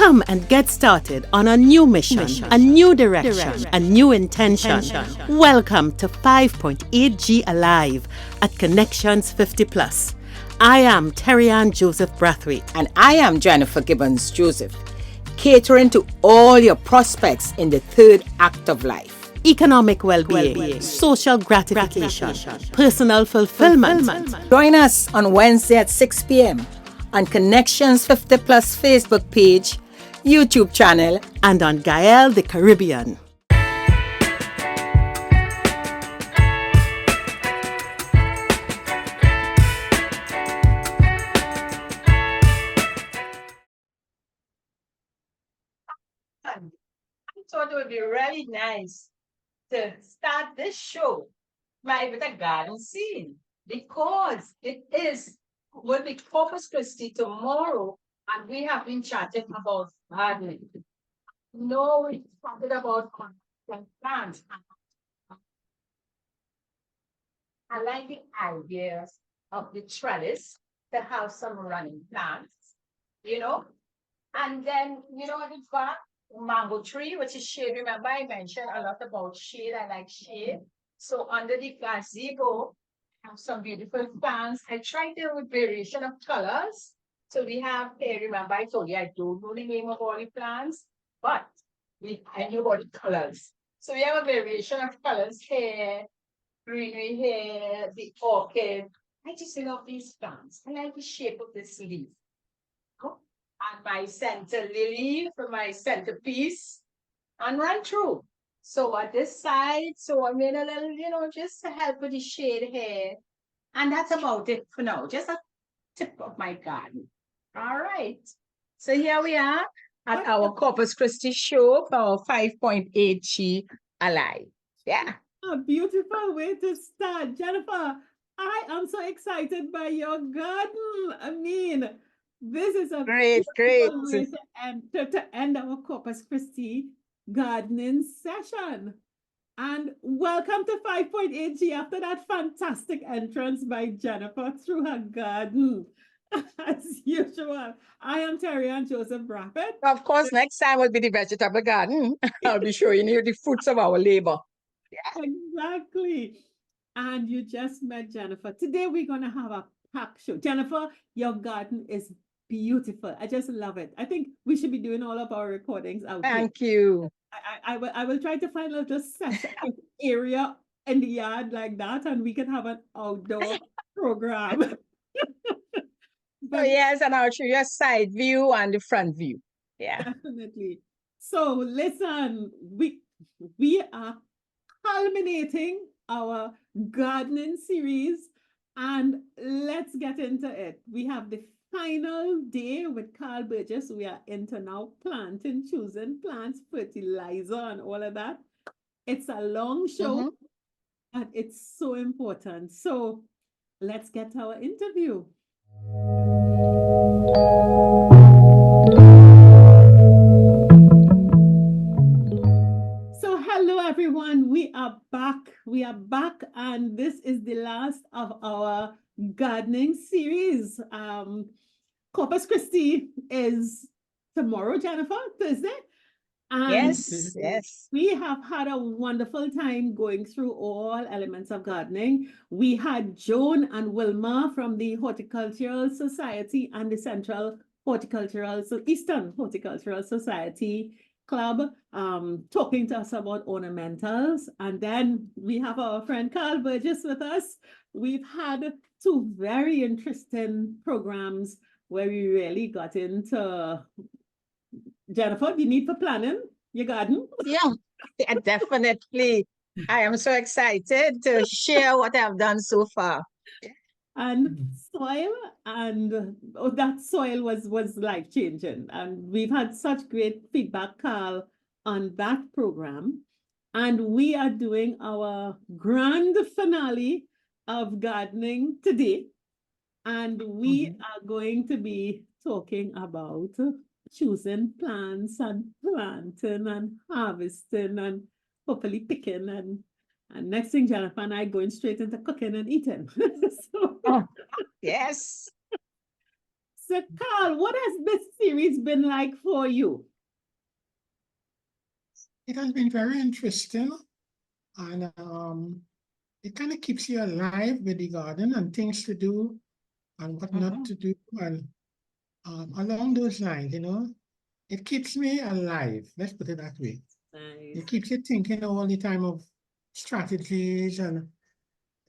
Come and get started on a new mission, a new direction, a new intention. Welcome to 5.8G Alive at Connections 50 Plus. I am Terry-Ann Joseph Brathwaite. And I am Jennifer Gibbons Joseph, catering to all your prospects in the third act of life. Economic well-being, social gratification, personal fulfillment. Join us on Wednesday at 6 p.m. on Connections 50 Plus Facebook page, YouTube channel, and on Gael the Caribbean. I thought it would be really nice to start this show with a garden scene because it will be Corpus Christi tomorrow, and we have been chatting about gardening. No, we talking about plants. I like the idea of the trellis to have some running plants, and then at the back, mango tree, which is shade. Remember, I mentioned a lot about shade. I like shade. So under the gazebo, I have some beautiful plants. I tried them with variation of colors. So we have here, remember I told you I don't know the name of all the plants, but I know about the colors. So we have a variation of colors here, greenery here, the orchid. I just love these plants. I like the shape of this leaf. And my center lily for my centerpiece, and run through. So at this side, so I made a little, just to help with the shade here. And that's about it for now. Just a tip of my garden. All right. So here we are at our Corpus Christi show for our 5.8G Alive. Yeah. A beautiful way to start. Jennifer, I am so excited by your garden. I mean, this is a great way to end our Corpus Christi gardening session. And welcome to 5.8G after that fantastic entrance by Jennifer through her garden. As usual, I am Terry-Ann Joseph Brathwaite. Of course, next time will be the vegetable garden. I'll be showing you the fruits of our labor. Yeah. Exactly. And you just met Jennifer. Today we're going to have a packed show. Jennifer, your garden is beautiful. I just love it. I think we should be doing all of our recordings out here. Thank you. I will try to find a little session area in the yard like that, and we can have an outdoor program. But yes, and I'll show you a side view and the front view. Yeah. Definitely. So listen, we are culminating our gardening series, and let's get into it. We have the final day with Karl Burgess. We are into now planting, choosing plants, fertilizer, and all of that. It's a long show, and it's so important. So let's get our interview. So hello everyone, we are back, and this is the last of our gardening series. Corpus Christi is tomorrow, Jennifer, Thursday. And yes. We have had a wonderful time going through all elements of gardening. We had Joan and Wilma from the Horticultural Society and the Eastern Horticultural Society Club talking to us about ornamentals. And then we have our friend Karl Burgess with us. We've had two very interesting programs where we really got into, Jennifer, the need for planning your garden. Yeah, definitely. I am so excited to share what I've done so far. And soil, and that soil was life-changing. And we've had such great feedback, Karl, on that program. And we are doing our grand finale of gardening today. And we are going to be talking about choosing plants and planting and harvesting and hopefully picking and next thing, Jennifer and I going straight into cooking and eating. Yes. So, Carl, what has this series been like for you? It has been very interesting, and it kind of keeps you alive with the garden and things to do and what not to do. And along those lines, it keeps me alive. Let's put it that way. Nice. It keeps you thinking all the time of strategies and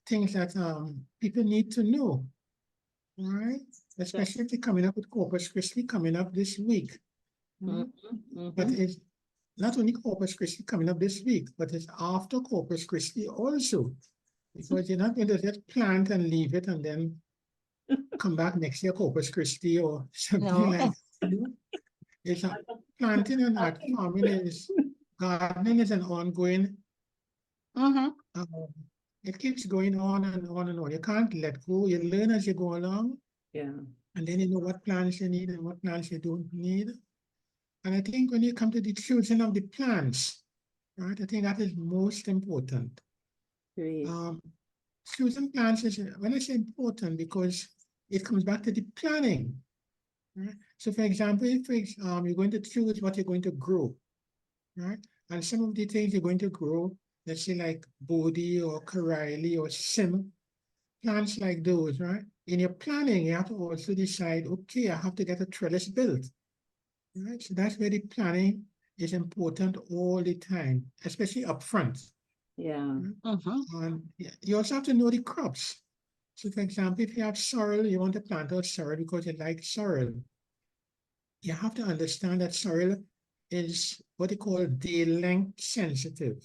things that people need to know. All right, especially if they're coming up with Corpus Christi coming up this week. But it's not only Corpus Christi coming up this week, but it's after Corpus Christi also. Because you're not going to just plant and leave it and then come back next year, Corpus Christi or something like that. It's planting and art farming gardening is an ongoing, it keeps going on and on and on. You can't let go. You learn as you go along. Yeah. And then you know what plants you need and what plants you don't need. And I think when you come to the choosing of the plants, right, I think that is most important. Great. Choosing plants is, when I say important, because it comes back to the planning. Right? So for example, if you're going to choose what you're going to grow, right? And some of the things you're going to grow, let's say like Bodhi or Karaili or Sim, plants like those, right? In your planning, you have to also decide, okay, I have to get a trellis built, right? So that's where the planning is important all the time, especially upfront. Yeah. And you also have to know the crops. So for example, if you have sorrel, you want to plant out sorrel because you like sorrel. You have to understand that sorrel is what they call day length sensitive,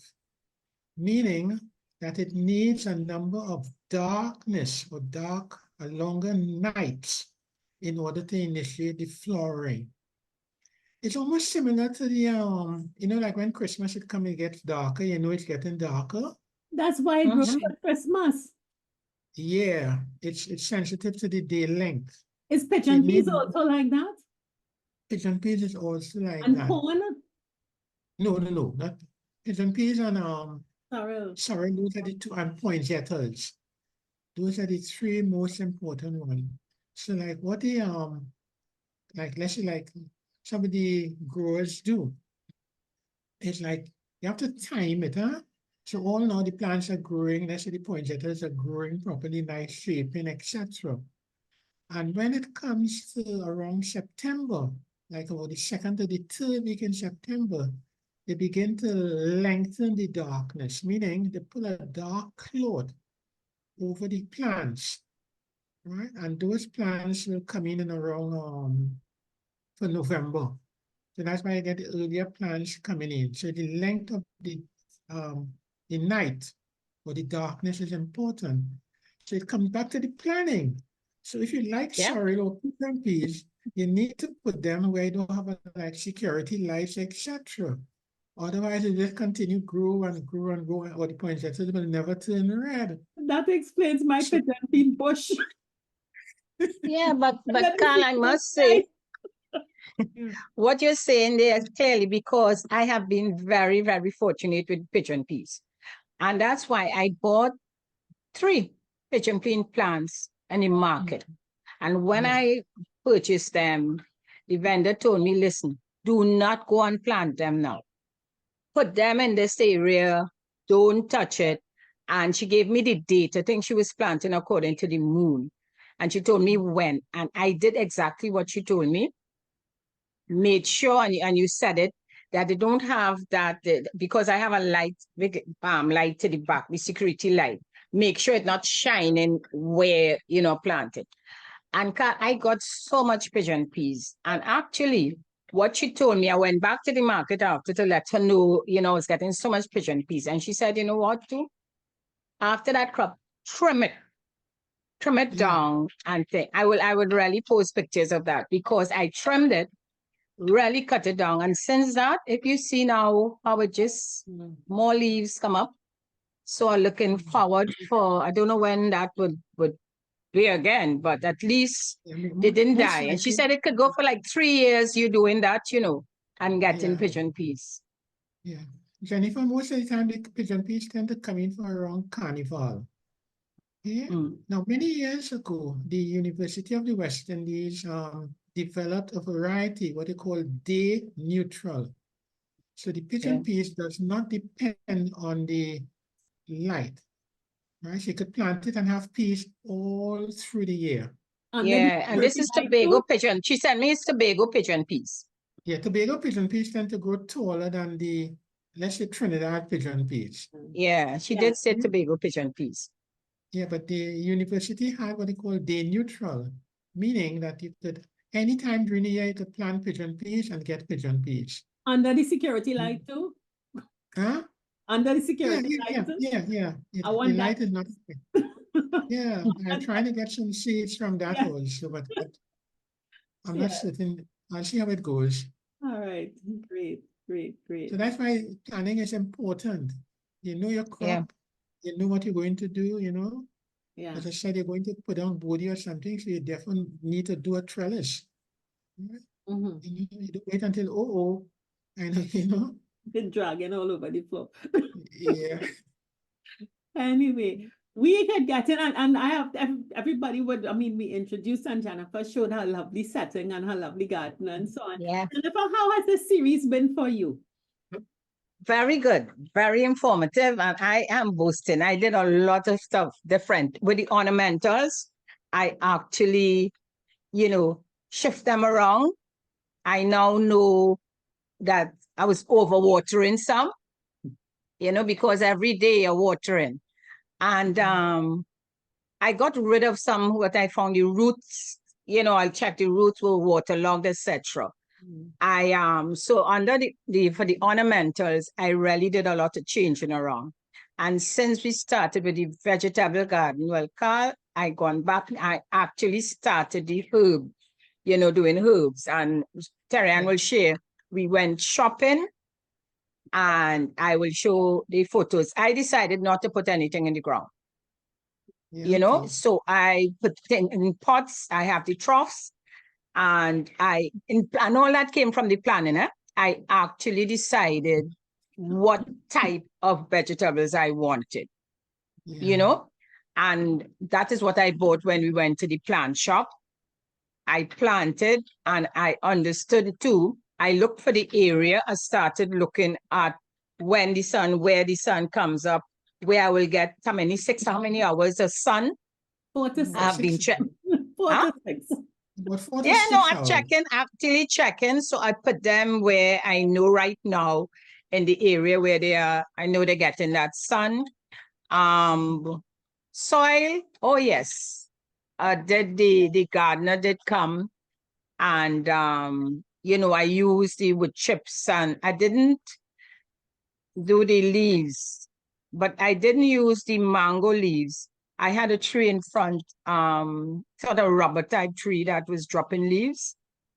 meaning that it needs a number of darkness or longer nights in order to initiate the flowering. It's almost similar to the, like when Christmas is coming, it gets darker, it's getting darker. That's why it grows for Christmas. Yeah, it's sensitive to the day length. Is pigeon peas also like that? Pigeon peas is also like and that. And corn? No, not pigeon peas and sorrel. Those are the two, and poinsettias. Those are the three most important ones. So like what the let's say like some of the growers do, it's like you have to time it, huh? So all now the plants are growing, let's say the poinsettias are growing properly, nice shaping, etc. And when it comes to around September, like about the second to the third week in September, they begin to lengthen the darkness, meaning they put a dark cloth over the plants, right? And those plants will come in around for November. So that's why I get the earlier plants coming in. So the length of the night or the darkness is important. So it comes back to the planning. So if you like sorrel or pigeon peas, you need to put them where you don't have like security lights, etc. Otherwise, it just continue grow and grow and grow, or the poinsettias will never turn red. That explains my pigeon pea bush. Yeah, but Carl, I must say, what you're saying there is clearly because I have been very, very fortunate with pigeon peas. And that's why I bought 3 pigeon pea plants in the market. And when I purchased them, the vendor told me, listen, do not go and plant them now. Put them in this area, don't touch it. And she gave me the date. I think she was planting according to the moon. And she told me when. And I did exactly what she told me. Made sure, and you said it, that they don't have that, because I have a light, big light to the back, the security light. Make sure it's not shining where, planted. And I got so much pigeon peas. And actually, what she told me, I went back to the market after to let her know, I was getting so much pigeon peas. And she said, you know what, too? After that crop, trim it down and think. I would really post pictures of that because I trimmed it, really cut it down. And since that, if you see now how it just more leaves come up. So I'm looking forward for, I don't know when that would be again, but at least they didn't die. And she said it could go for like 3 years, you doing that, and getting pigeon peas. Yeah. Jennifer, most of the time the pigeon peas tend to come in for around Carnival. Okay. Mm. Now, many years ago, the University of the West Indies developed a variety, what they call day neutral. So the pigeon Yeah. peas does not depend on the light, right? So you could plant it and have peas all through the year. Under the Yeah, and this security is light Tobago too? pigeon. She sent me it's Tobago pigeon peas. Yeah, Tobago pigeon peas tend to grow taller than the, let's say, Trinidad pigeon peas. Yeah, she Yeah. did say Mm. Tobago pigeon peas. Yeah, but the university had what they call day neutral, meaning that you could, anytime during the year, you could plant pigeon peas and get pigeon peas. Under the security light too? Huh? Under the Yeah, security yeah, light yeah, too? yeah, yeah. I The want light that. is not. Yeah, I'm trying to get some seeds from that Yeah. also, but I'm Yeah. not certain. I'll see how it goes. All right, great, great, great. So that's why planning is important. You know your Yeah. crop, you know what you're going to do, Yeah. As I said, you're going to put down body or something, so you definitely need to do a trellis. Right? Mhm. You don't wait until, and Been dragging all over the floor. yeah. Anyway, we could get in, and I have everybody would. I mean, we introduced and Jennifer showed her lovely setting and her lovely garden and so on. Yeah. Jennifer, how has this series been for you? Very good, very informative, and I am boasting. I did a lot of stuff different with the ornamentals. I actually, shift them around. I now know that I was overwatering some, because every day you're watering. And I got rid of some what I found the roots, I'll check the roots were waterlogged, etc. So under for the ornamentals, I really did a lot of changing around. And since we started with the vegetable garden, well, Carl, I gone back, I actually started the herb, doing herbs. And Terry will share, we went shopping and I will show the photos. I decided not to put anything in the ground. Yeah, okay. So I put in pots, I have the troughs, and and all that came from the planning. I actually decided what type of vegetables I wanted, Yeah. and that is what I bought when we went to the plant shop. I planted and I understood it too. I looked for the area. I started looking at where the sun comes up, where I will get how many hours of sun. 4 to 6. I have been checking. 4 Huh? to 6. About 4 to Yeah, 6 no, I'm hours. actually checking. So I put them where I know right now in the area where they are. I know they're getting that sun. Soil. Oh yes. The gardener did come and I used the wood chips and I didn't do the leaves, but I didn't use the mango leaves. I had a tree in front, sort of rubber type tree that was dropping leaves.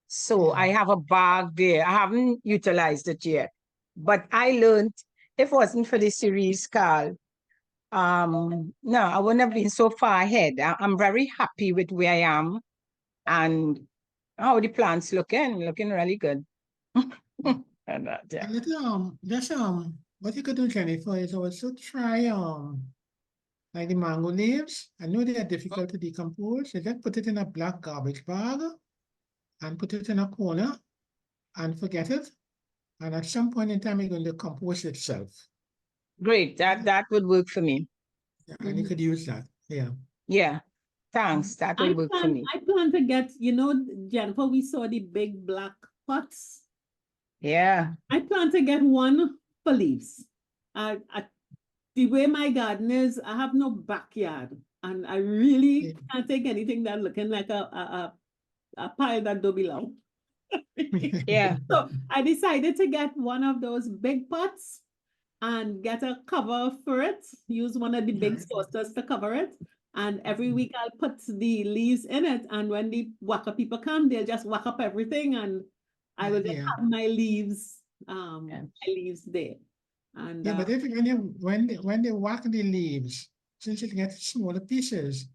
So I have a bag there. I haven't utilized it yet, but I learned if it wasn't for the series, Carl, no, I wouldn't have been so far ahead. I'm very happy with where I am and how the plants looking really good. And that, yeah. Just what you could do, Jennifer, is also try like the mango leaves. I know they are difficult to decompose. You just put it in a black garbage bag and put it in a corner and forget it. And at some point in time, it's going to compose itself. Great, that would work for me. Yeah, and you could use that. Yeah. Yeah, thanks. That would work for me. I plan to get, Jennifer, we saw the big black pots. Yeah. I plan to get one for leaves. The way my garden is, I have no backyard, and I really can't take anything that looking like a pile that don't belong. Yeah. So I decided to get one of those big pots and get a cover for it. Use one of the big saucers to cover it. And every week I'll put the leaves in it. And when the waka people come, they'll just whack up everything, and I will just have my leaves, there. And but if when they whack the leaves, since it gets smaller pieces,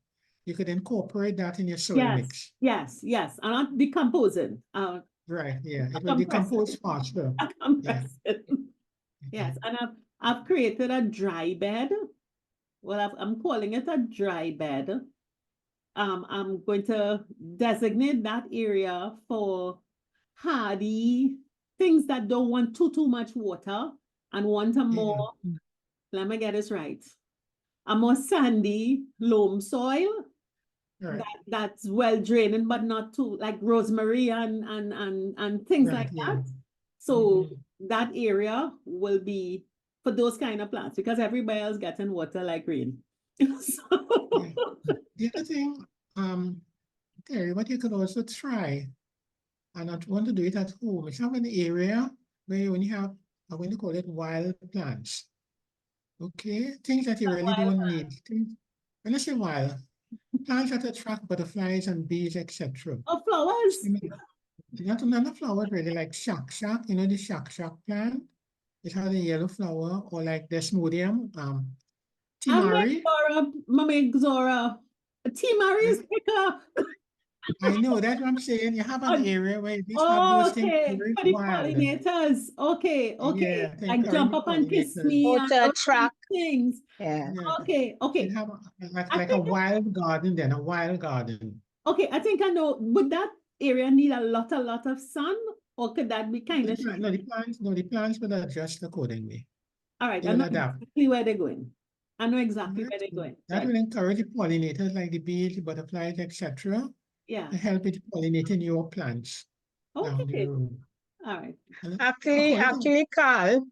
you could incorporate that in your soil mix. Yes. And not decomposing. Right, yeah. It will decompose faster. Yes, and I've created a dry bed well, I'm calling it a dry bed. I'm going to designate that area for hardy things that don't want too much water and want a more, let me get this right, a more sandy loam soil Right. that's well draining, but not too, like rosemary and things Right, like yeah. that. So Mhm. that area will be for those kind of plants because everybody else getting water like rain. So Yeah. The other thing, Terry, what you could also try, and not want to do it at home, is have an area where you only have, I'm going to call it wild plants. Okay, things that you really wild don't need. When I say wild, plants that attract butterflies and bees, etc. oh, flowers. Not another flower really like shak, you know the shak plant? It has a yellow flower, or like desmodium, timari. Mama Zora, Team Mary's pick up. I know that's what I'm saying. You have an area where you just have those things Okay, very for the wild. pollinators. Okay, Yeah, to like encourage jump the up and kiss pollinators. me Or and to those attract, things. yeah. Yeah. Okay, You have I like a think wild garden then, a wild garden. okay, I think I know. Would that area need a lot of sun, or could that be kind of shady? No, the plants will adjust accordingly. All right, They I will know adapt. exactly where they're going. I know exactly Right? where they're going. That Right. will encourage the pollinators like the bees, the butterflies, etc. Yeah. to help it pollinating your plants down the Okay. road. All right. And Actually, according to Carl,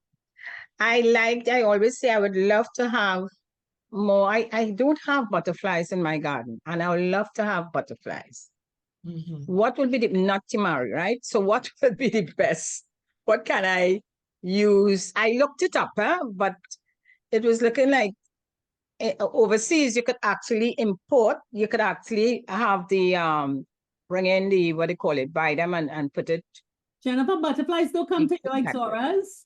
I always say I would love to have more. I don't have butterflies in my garden, and I would love to have butterflies. Mhm. What would be the, not Timari, right? So what would be the best? What can I use? I looked it up, but it was looking like overseas, you could actually import, you could actually have the, bring in the, what do you call it, buy them and put it. Jennifer, butterflies don't come to you like Zora's.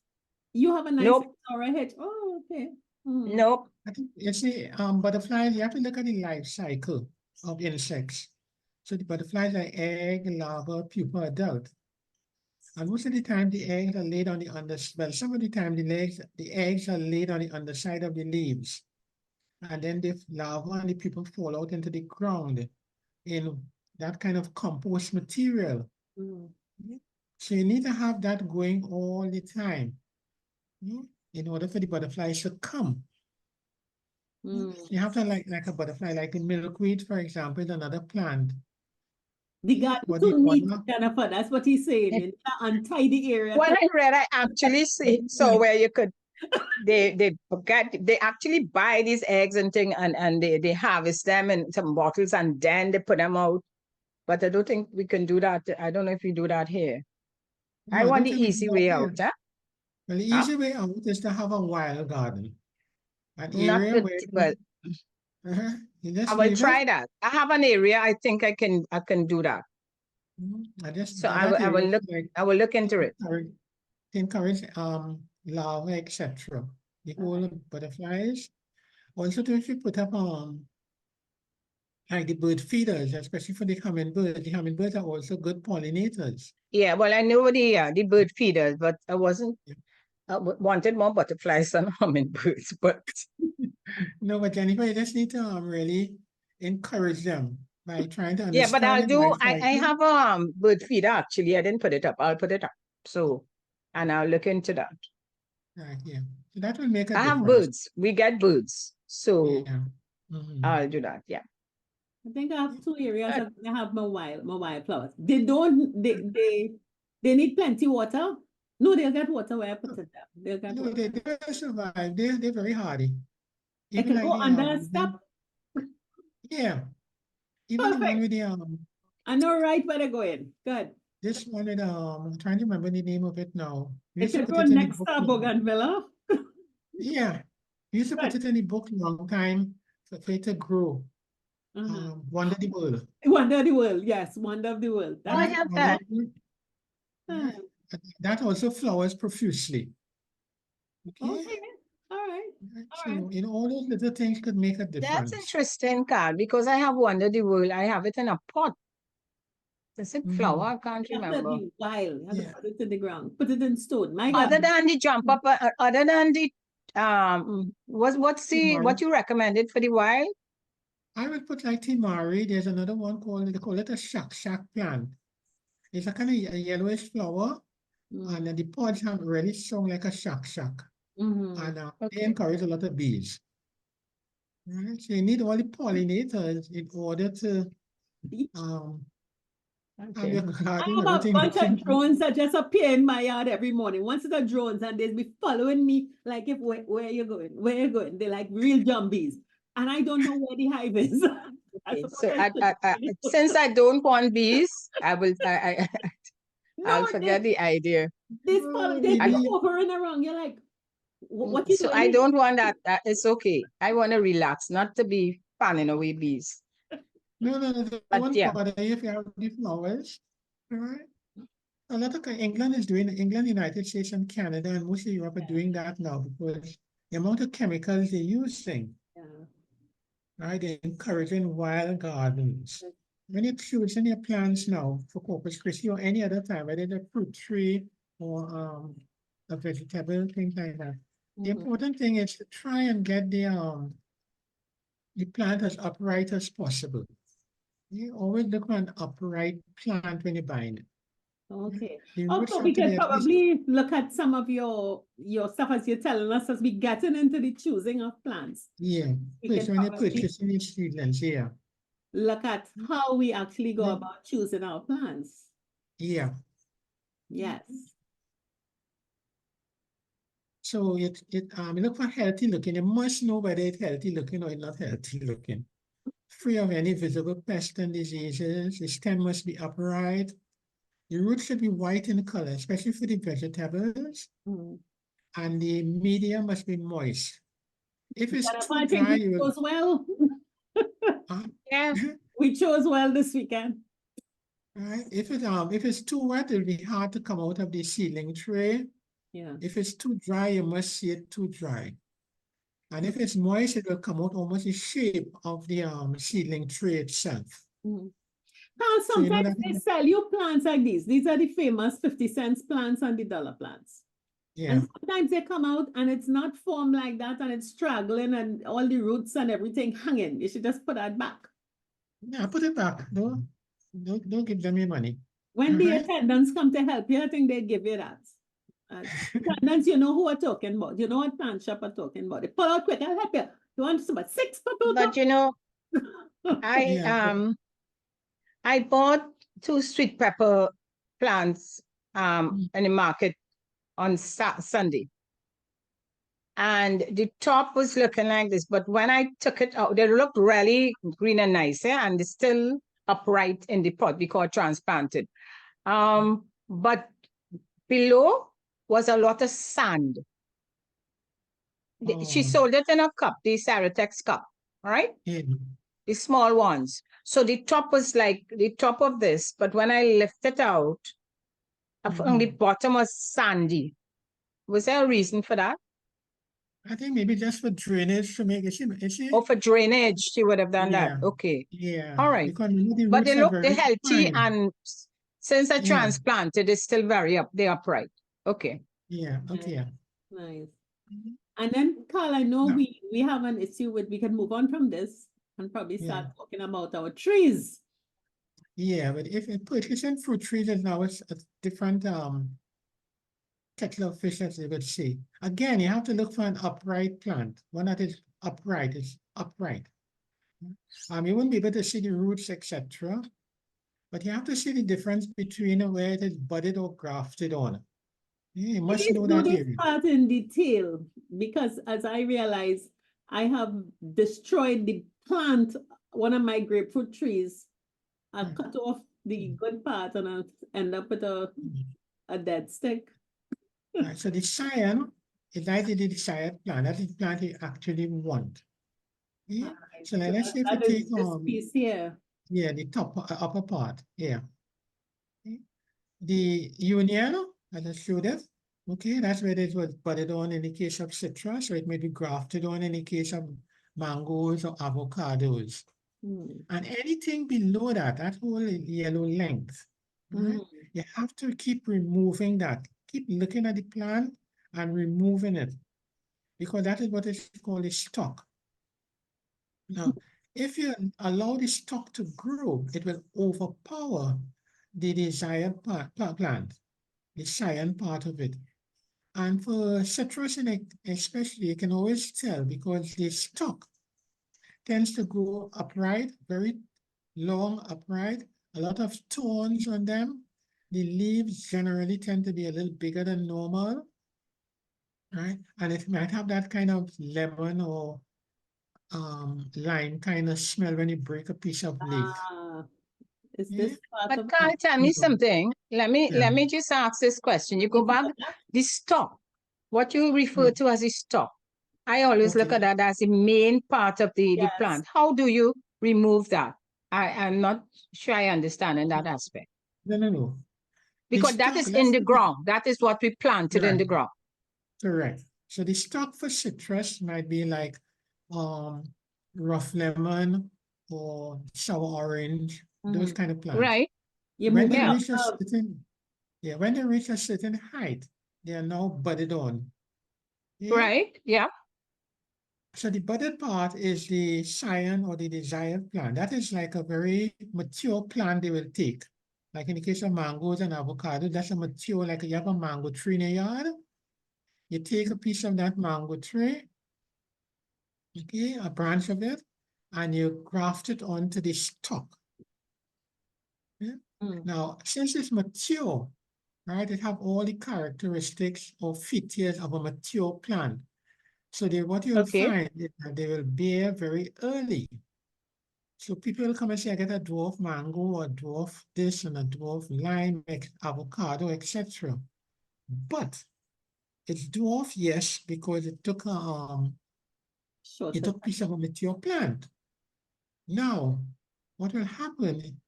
You have a nice Nope. Zora hedge. Oh, okay. Nope. I think you see, butterflies, you have to look at the life cycle of insects. So the butterflies are egg, larva, pupa, adult. And most of the time the eggs are laid on the well, some of the time the eggs are laid on the underside of the leaves. And then the larva and the pupa fall out into the ground in that kind of compost material. So you need to have that going all the time in order for the butterflies to come. You have to like a butterfly, like the milkweed, for example, is another plant. The garden What too the neat, one Jennifer. That's what he's saying. In the untidy area. When I read, I actually saw where you could, they actually buy these eggs and thing and they harvest them in some bottles and then they put them out. But I don't think we can do that. I don't know if we do that here. No, I I want don't the think we do easy that way here. out, huh? Well, the easy way out is to have a wild garden. An Not area good, where but you I just will leave try it. that. I have an area. I think I can do that. I just So that I will area look. like I will look into it. encourage larvae, etc. The whole butterflies. Also, if you put up like the bird feeders, especially for the hummingbirds. The hummingbirds are also good pollinators. Yeah. Well, I know the bird feeders, but I wasn't. I wanted more butterflies than hummingbirds, but No, but Jennifer, you just need to really encourage them by trying to yeah. But understand I'll the do. life I cycle. have bird feeder actually. I didn't put it up. I'll put it up. So, and I'll look into that. Right, yeah. So that will make a I have difference. birds. We get birds, so Yeah. Mhm. I'll do that. Yeah. I think I have 2 areas that I have my wild flowers. They don't they need plenty water. No, they'll get water where I put it down. They'll get No, water. they survive. They're very hardy. I Even can like go the under a step. yeah. Even the one Perfect. with the I know right where they're going. Good. this one with I'm trying to remember the name of it now. We It used to can put go it in the next book. to Bougainvillea. Yeah. We used to put Good. it in the book long time for it to grow. Wonder the World. Wonder of the world. Yes, wonder of the world. Oh, I That's have that. uh, That also flowers profusely. Okay. okay. All right. So, All right. you know, all those little things could make a difference. That's interesting, Carl, because I have Wonder the World. I have it in a pot. Is it flower? I can't You have to remember. be wild. You have Yeah. to put it in the ground. Put it in stone. My Other God. than the jump up, other than the what's what you recommended for the wild? I would put like Timari. There's another one called, they call it a shack plant. It's a kind of a yellowish flower, and the pods have really sound like a shack. Mhm. And they Okay. encourage a lot of bees. Right? So you need all the pollinators in order to have Okay. your I garden, have a everything bunch of looking. drones that just appear in my yard every morning. Once it's the drones and they'll be following me like if where you going? Where you going? They're like real zombies. And I don't know where the hive is. I Okay, suppose so I should- since I don't want bees, I'll No, forget the idea. they Maybe hovering around. You're like, what you So doing? I don't want that. It's okay. I want to relax, not to be fanning away bees. no, they But won't yeah, bother you if you have the flowers. All right. A lot of England is doing England, United States, and Canada, and most of Europe are doing that now because the amount of chemicals they're using, Yeah. right? They're encouraging wild gardens. When you're choosing your plants now for Corpus Christi or any other time, whether it's a fruit tree or a vegetable, things like that. The Mhm. important thing is to try and get the plant as upright as possible. You always look for an upright plant when you're buying it. Okay. The roots Also, have we to be can at least, probably look at some of your stuff as you're telling us as we getting into the choosing of plants. yeah. We can When you're probably purchasing these seedlings, yeah. look at how we actually go Yeah. about choosing our plants. Yeah. Yes. So you look for healthy looking. You must know whether it's healthy looking or it's not healthy looking. Free of any visible pests and diseases. The stem must be upright. The roots should be white in color, especially for the vegetables. Mm. And the medium must be moist. If it's Jennifer, too I think dry, we you will. chose well. yeah. We chose well this weekend. Right? If it's too wet, it'll be hard to come out of the seedling tray. Yeah. If it's too dry, you must see it too dry. And if it's moist, it will come out almost the shape of the seedling tray itself. Mm. So you know Sometimes that. they sell you plants like these. These are the famous 50-cent plants and the dollar plants. Yeah. And sometimes they come out and it's not formed like that and it's straggling and all the roots and everything hanging. You should just put that back. Yeah, put it back. Don't give them your money. When the Alright. attendants come to help you, I think they give you that. Attendants, you know who are talking about. You know what plant shop are talking about. They pull out quick, I'll help you. You want some 6 people? But you know, Yeah. I bought 2 sweet pepper plants in the market on Sunday. And the top was looking like this, but when I took it out, they looked really green and nice, yeah, and they're still upright in the pot because transplanted. But below was a lot of sand. She Oh, sold it in a cup, the Ceratex cup, right? yeah. The small ones. So the top was like the top of this, but when I lift it out, on the bottom was sandy. Was there a reason for that? I think maybe just for drainage to make it. Or for drainage, she would have done that. Yeah. Okay. Yeah. All right. Because you know, the But roots they are look very healthy, fine. and since I Yeah. transplanted, it's still they're upright. Okay. Yeah. Okay. Nice. And then, Carl, I know Yeah. we have an issue with, we can move on from this and probably Yeah. start talking about our trees. Yeah, but if it purchasing fruit trees is now it's a different kettle of fish, as they would say. Again, you have to look for an upright plant. One that is upright, is upright. You won't be able to see the roots, etc. But you have to see the difference between where it is budded or grafted on. Yeah, you must Please know do that this area. part in detail, because as I realize, I have destroyed the plant, one of my grapefruit trees. I cut off the good part and I end up with a dead stick. Right, so the cyan is either the desired plant, that is the plant you actually want. Yeah. So like, let's say if you That is take this piece here. yeah, the top upper part, yeah. The union, as I showed it, okay, that's where it was budded on in the case of citrus, so it may be grafted on in the case of mangoes or avocados. And anything below that, that whole yellow length, right? You have to keep removing that. Keep looking at the plant and removing it. because that is what is called a stalk. Now, if you allow the stalk to grow, it will overpower the desired plant, the cyan part of it. And for citrus, especially, you can always tell because the stalk tends to grow upright, very long upright, a lot of thorns on them. The leaves generally tend to be a little bigger than normal, right? And it might have that kind of lemon or lime kind of smell when you break a piece of leaf. Ah, is Yeah. this part But of Carl, tell me something. Let Yeah. me just ask this question. You go back, the stalk, what you refer to as a stalk. I always look at Okay. that as the main part of the Yes. plant. How do you remove that? I'm not sure I understand in that aspect. No. The Because that stalk, is in let's the say- ground. That is what we planted in the Right. ground. Correct. So the stalk for citrus might be like rough lemon or sour orange, those kind of plants. Right? You When move they it reach a up. certain, when they reach a certain height, they are now budded on. Yeah? Right? Yeah. So the budded part is the cyan or the desired plant. That is like a very mature plant they will take. Like in the case of mangoes and avocado, that's a mature, like you have a mango tree in your yard. You take a piece of that mango tree, okay, a branch of it, and you graft it onto the stalk. Yeah? Mm. Now, since it's mature, right, it have all the characteristics or features of a mature plant. So what you'll Okay. find is that they will bear very early. So people will come and say, I get a dwarf mango or a dwarf this and a dwarf lime, avocado, etc. But it's dwarf, yes, because it took a piece of a mature plant. Now, what will happen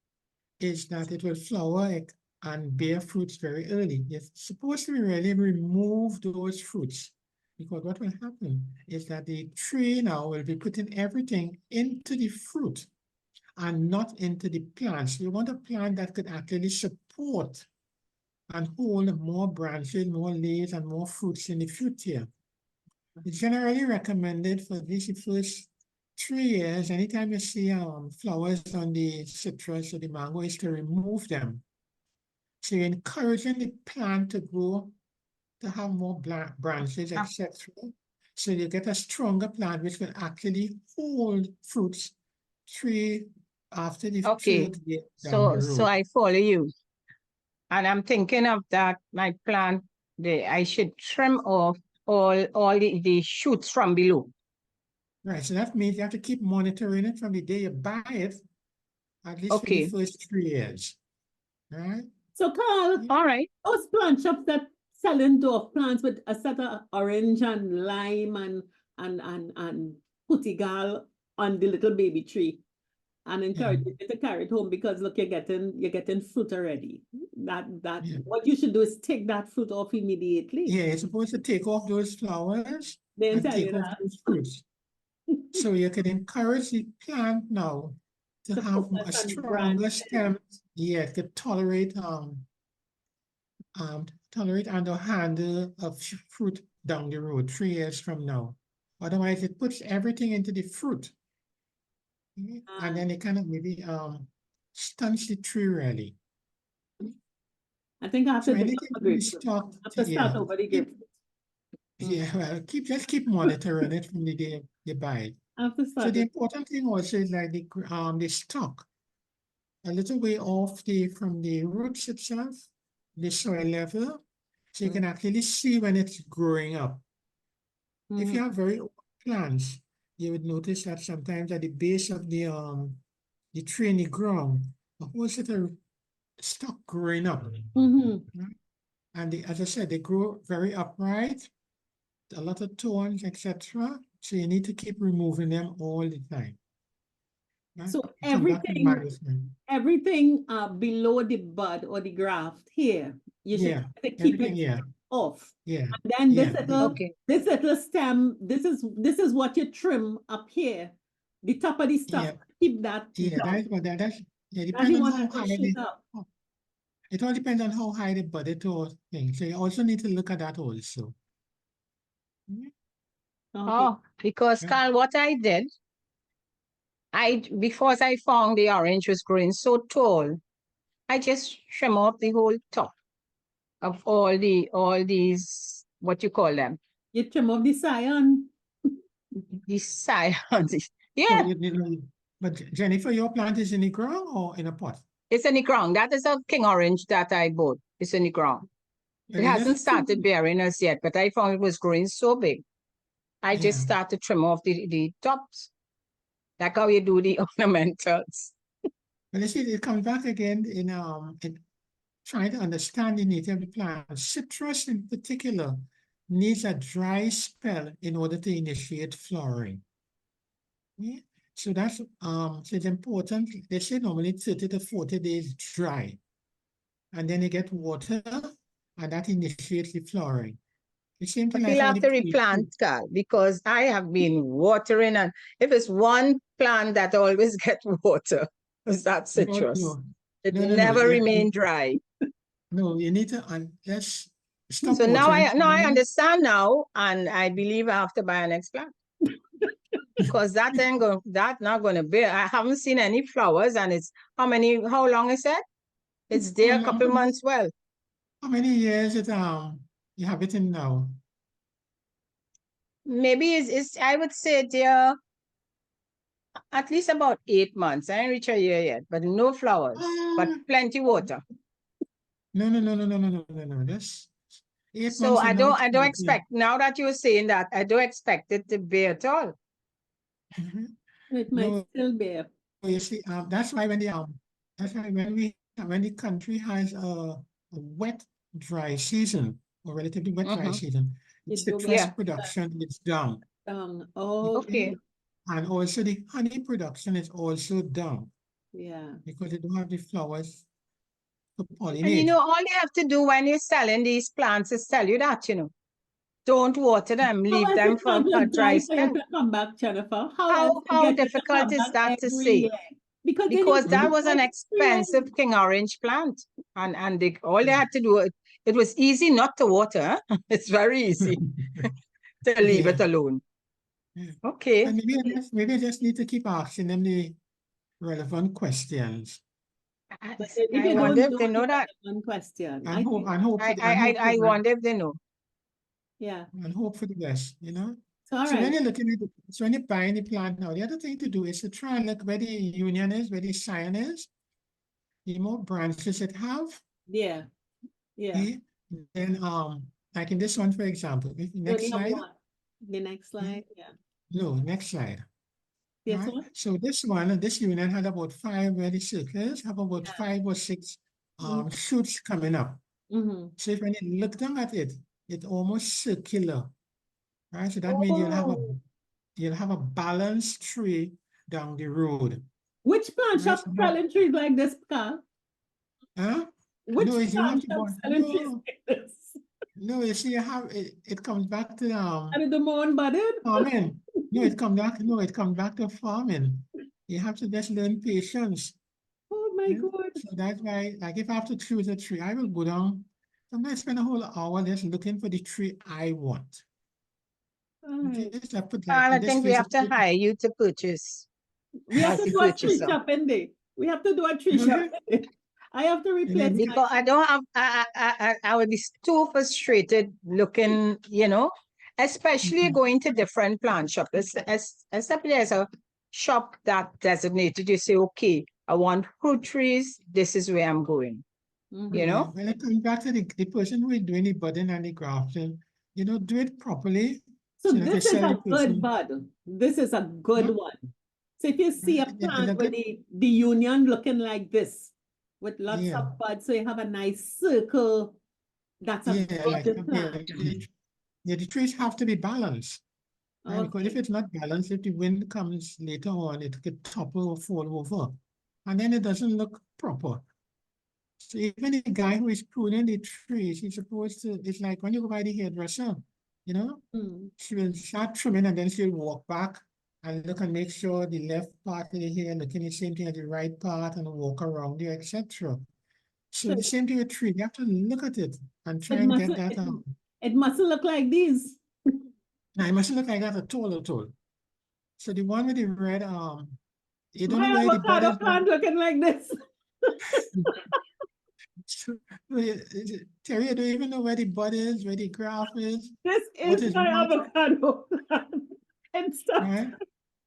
is that it will flower and bear fruits very early. It's supposed to really remove those fruits, because what will happen is that the tree now will be putting everything into the fruit and not into the plants. You want a plant that could actually support and hold more branches, more leaves, and more fruits in the future. It's generally recommended for these first 3 years, anytime you see flowers on the citrus or the mango, is to remove them. So you're encouraging the plant to grow, to have more branches, etc. So you get a stronger plant which will actually hold fruits after the Okay. third year down the So road. I follow you. And I'm thinking of that, my plant, I should trim off all the shoots from below. Right, so that means you have to keep monitoring it from the day you buy it, at least for the Okay. first 3 years. Right? So Carl, All right. those plant shops that selling dwarf plants with a set of orange and lime and putigal on the little baby tree, and encourage you to carry it home because look, you're getting fruit already. What you should do is take that fruit off immediately. Yeah, you're supposed to take off those flowers They and tell take you off that. those fruits. So you can encourage the plant now to To have focus a on stronger branches. stem. Yeah, it could tolerate and handle a fruit down the road 3 years from now. Otherwise, it puts everything into the fruit. Okay? And then it kind of maybe stunts the tree really. I think I have So to dig anything up a we grapefruit. I start, have to start over the grapefruit. yeah, well, just keep monitoring it from the day you buy it. I have to So start the it. important thing also is like the stalk, a little way off from the roots itself, the soil level, so you can actually see when it's growing up. If you have very old plants, you would notice that sometimes at the base of the tree in the ground, a whole set of stalk growing up. Mhm. Right? And as I said, they grow very upright, a lot of thorns, etc. So you need to keep removing them all the time. Right? So Come back to management. everything below the bud or the graft here, you should Yeah, try to keep everything, it yeah, off. yeah, And then yeah, Okay. this little stem, this is what you trim up here. The top of the stuff, yeah, keep that yeah. down. That's what that's yeah. That's Depends the on one how that will high shoot up. it all depends on how high the bud or thing. So you also need to look at that also. Okay. Oh, because Yeah. Carl, what I did, because I found the orange was growing so tall, I just trim off the whole top of all these, what you call them, You trim off the scion. these scions. So Yeah, but Jennifer, your plant is in the ground or in a pot? it's in the ground. That is a king orange that I bought. It's in the ground. But It you hasn't just started bearing us yet, but I found it was growing so big. I just Yeah. start to trim off the tops. Like how you do the ornamentals. But you see, it comes back again in trying to understand the nature of the plant. Citrus in particular needs a dry spell in order to initiate flowering. Yeah. So that's so it's important. They say normally 30 to 40 days dry. And then you get water and that initiates the flowering. The same thing But like we'll how have the to tree replant, Carl, because I have been watering, and if it's one plant that always get water, it's that citrus. No, It no, never remain dry. no, you need to let's stop So now watering. I understand now, and I believe I have to buy an next plant. Because that not gonna bear. I haven't seen any flowers, and it's how long is it? It's there a couple months. Well, How many years you have it in now? maybe it's I would say there at least about 8 months. I ain't reached a year yet, but no flowers, but plenty water. No. That's 8 So months I enough. don't expect, now that you're saying that, I don't expect it to bear at all. It might No, still bear. you see, that's why that's why when the country has a wet dry season or relatively wet dry season, It go citrus Yeah. production is down. Oh, Okay. And also the honey production is also down yeah. because they don't have the flowers to And pollinate. all you have to do when you're selling these plants is tell you that, don't water them, How leave is them it for not a just dry die for you spell. to come back, Jennifer? How else to How get you to difficult come is back that to every say? year? Because then Because you that can was an like expensive friends. king orange plant. And all they had to do, it was easy not to water. It's very easy to leave it Yeah. alone. Yeah. Okay. And maybe I just need to keep asking them the relevant questions But if I you wonder don't if they know know the that. one question, and hope and hope for the, I wonder if they know. yeah. and hope for the best, you know. So all So when right. you're looking at so when you're buying the plant now, the other thing to do is to try and look where the union is, where the scion is, the more branches it have. Yeah. Yeah. Okay? Then like in this one, for example, You next only have slide. one. The next slide. Yeah. No, next slide. This Right? one? So this union had about 5 where the circles have about 5 or 6 shoots coming up. Mm-hmm. So if when you look down at it, it's almost circular. Right? So that means you'll have a balanced tree down the road. Which plant Right? shop selling trees like this, Carl? Huh? Which No, you have plant to shop go. selling trees like this? No, you see, you have it comes back to And the more budded? farming. No, it comes back to farming. You have to just learn patience. Oh my Yeah. God. So that's why, like, if I have to choose a tree, I will go down. Sometimes spend a whole hour just looking for the tree I want. All right. Just I put like And in I this think we case, have to hire you to purchase. We have As to the do a tree purchaser. shopping day. We have to do a tree shopping day. I have to replace my Because I don't have, I would be too frustrated looking, especially going to different plant shops. Except there's a shop that designated, you say, okay, I want fruit trees, this is where I'm going. Mhm. You know? When it comes back to the person who is doing the budding and the grafting, do it properly. So like I this is said, a the good person- bud. This is a good Huh? one. So if you see a Right, plant look with at- the union looking like this, with lots Yeah. of buds, so you have a nice circle, that's a good plant. The trees have to be balanced. Right? Because if Okay. it's not balanced, if the wind comes later on, it could topple or fall over. And then it doesn't look proper. So even the guy who is pruning the trees, he's supposed to, it's like when you go by the hairdresser, she will start trimming and then she'll walk back and look and make sure the left part of the hair looking the same thing as the right part and walk around there, etc. So the same thing with tree, you have to look at it and try It and get mustn't, that it, it mustn't look like these. Now it must look like that at all. So the one with the red, you don't know My where the bud avocado is. plant looking like this. So, Terry, you don't even know where the bud is, where the graph is, This what is is my what, avocado plant. And stuff. right?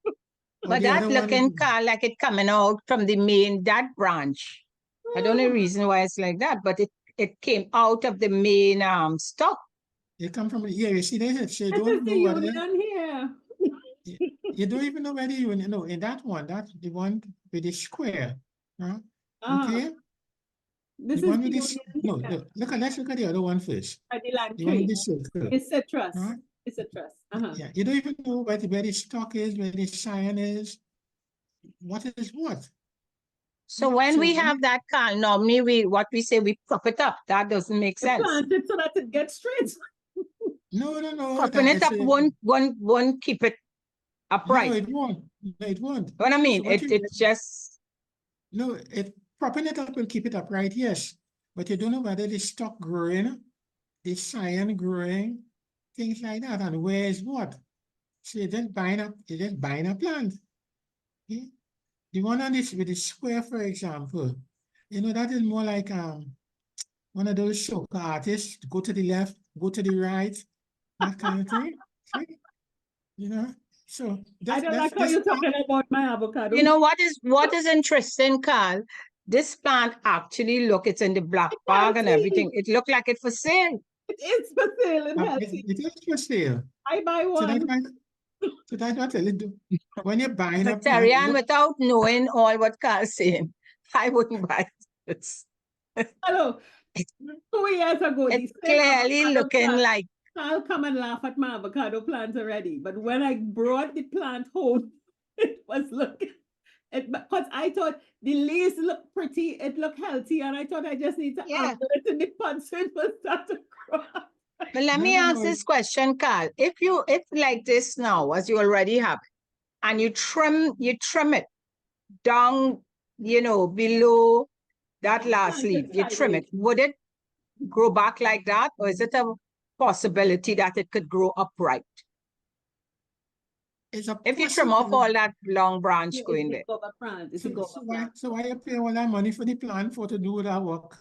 Or But the that other one looking, is, Carl, like it coming out from the main, that branch. I don't know the reason why it's like that, but it came out of the main stalk. they come from, yeah, you see, they so you This don't is the know what it is. union here. You don't even know where the union, no, in that one, that's the one with the square, huh? Okay? This The is one the with this, union no, here. let's look at the other one first. The land The one with tree. the circle. It's citrus. Huh? It's citrus. Yeah, you don't even know where the stock is, where the cyan is. What is what? So Yeah, when so we have that, Carl, normally we say we prop it up. That doesn't make You sense. plant it so that it gets straight. no, Propping it up won't keep it no, upright. it won't. No, it won't. What I mean, So what you it's just, no, propping it up will keep it upright, yes. But you don't know whether the stock growing, the cyan growing, things like that, and where is what. So you're just buying a plant. Okay? The one on this with the square, for example, you know, that is more like one of those soca artists, go to the left, go to the right, that kind of thing. See? You know, so I don't like how this you're plant, talking about my avocado. you know, what is interesting, Carl? This plant actually it's in the black bag and everything. It looked like it for sale. It is for sale and healthy. it is for sale. I buy So one. that's what I tell you. When you're buying a But Terry, plant, and without knowing all what Carl's saying, I wouldn't buy it. Hello. 2 years ago, It's the same clearly avocado looking plant, like, I'll come and laugh at my avocado plant already. But when I brought the plant home, it was looking, because I thought the leaves look pretty, it looked healthy, and I thought I just need to yeah. anchor it in the pot so it will start to grow. But let No, me no, ask no. this question, Carl. If like this now, as you already have, and you trim it down, below that last Plant leaf, it you trim it, sideways. would it grow back like that? Or is it a possibility that it could grow upright? It's a If you trim off possibility. all that long branch It's going a there. cover plant. It's a So, cover why plant. you pay all that money for the plant for to do that work?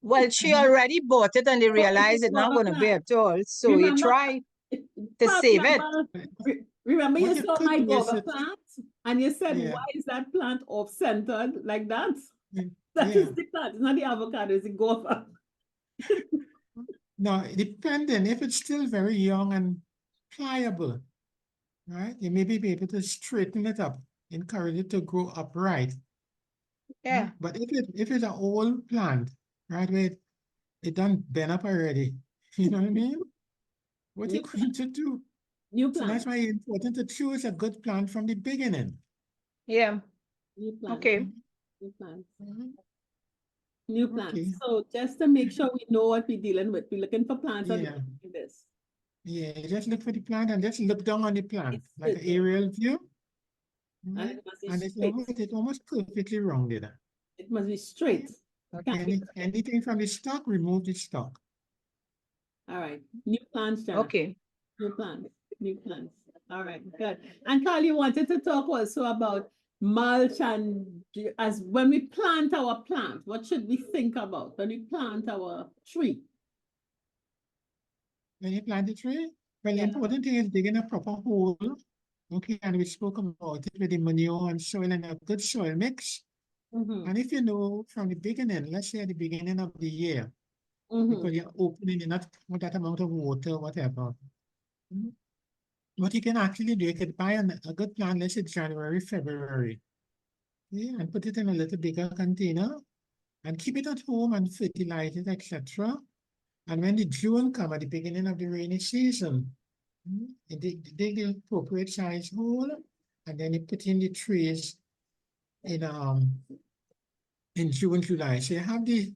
Well, she already bought it and they realized it's not cover going to be plant. at all. So you Remember, try to Pop, save it. remember What you you saw could my do is guava it- plant and you said, Yeah. why is that plant off-centered like that? Mm, That yeah. is the plant. It's not the avocado, it's the guava. Now, depending, if it's still very young and pliable, right, you may be able to straighten it up, encourage it to grow upright. Yeah. But if it's an old plant, right, where it done bend up already, you know what I mean? What you're going to do? New So that's plant. why it's important to choose a good plant from the beginning. Yeah. New plant. Okay. New plant. Mhm. New plant. Okay. So just to make sure we know what we're dealing with, we're looking for plants and Yeah. like this. Yeah, just look for the plant and just look down on the plant, It's like an good. aerial view. And Right? it must be And straight. it's almost perfectly rounded. It must be straight. Can't be- Anything from the stock, remove the stock. All right. New plants, Jenna. Okay. New plants. New plants. All right, good. And Carl, you wanted to talk also about mulch and as when we plant our plant, what should we think about when we plant our tree? When you plant the tree, well, the Yeah. important thing is digging a proper hole. Okay, and we spoke about it with the manure and soil and a good soil mix. Mhm, And if you know from the beginning, let's say at the beginning of the year, mhm. because you're opening, you're not with that amount of water, whatever. What you can actually do, you could buy a good plant, let's say January, February. Yeah, and put it in a little bigger container and keep it at home and fertilize it, etc. And when the June come at the beginning of the rainy season, you dig the appropriate size hole, and then you put in the trees in June, July. So you have the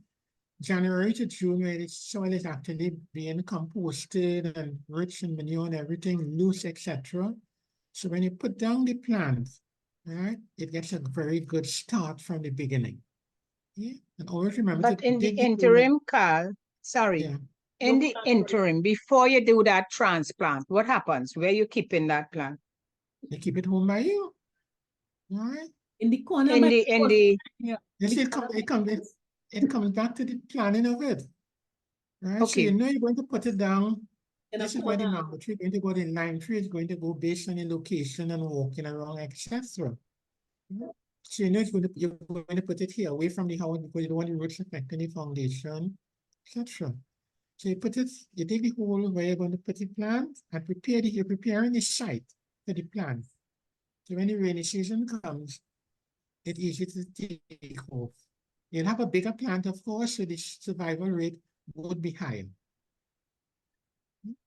January to June where the soil is actually being composted and rich in manure and everything, loose, etc. So when you put down the plant, right, it gets a very good start from the beginning. Yeah? And always remember But to in the dig the hole. interim, Carl, sorry. Yeah. in No the plant growing. interim, before you do that transplant, what happens? Where you keeping that plant? You keep it home by you. All right. In the corner, In by the, in the, yeah. You see, corner by it comes back to the planning of it. Right. So okay. you know you're going to put it down. in a This is where the corner. mango tree going to go, the lime tree is going to go based on the location and walking around, etc. So you know you're going to put it here away from the house because you don't want the roots affecting the foundation, etc. So you put it, you take the hole where you're going to put the plant and you're preparing the site for the plant. So when the rainy season comes, it's easy to take off. You'll have a bigger plant, of course, so the survival rate would be higher.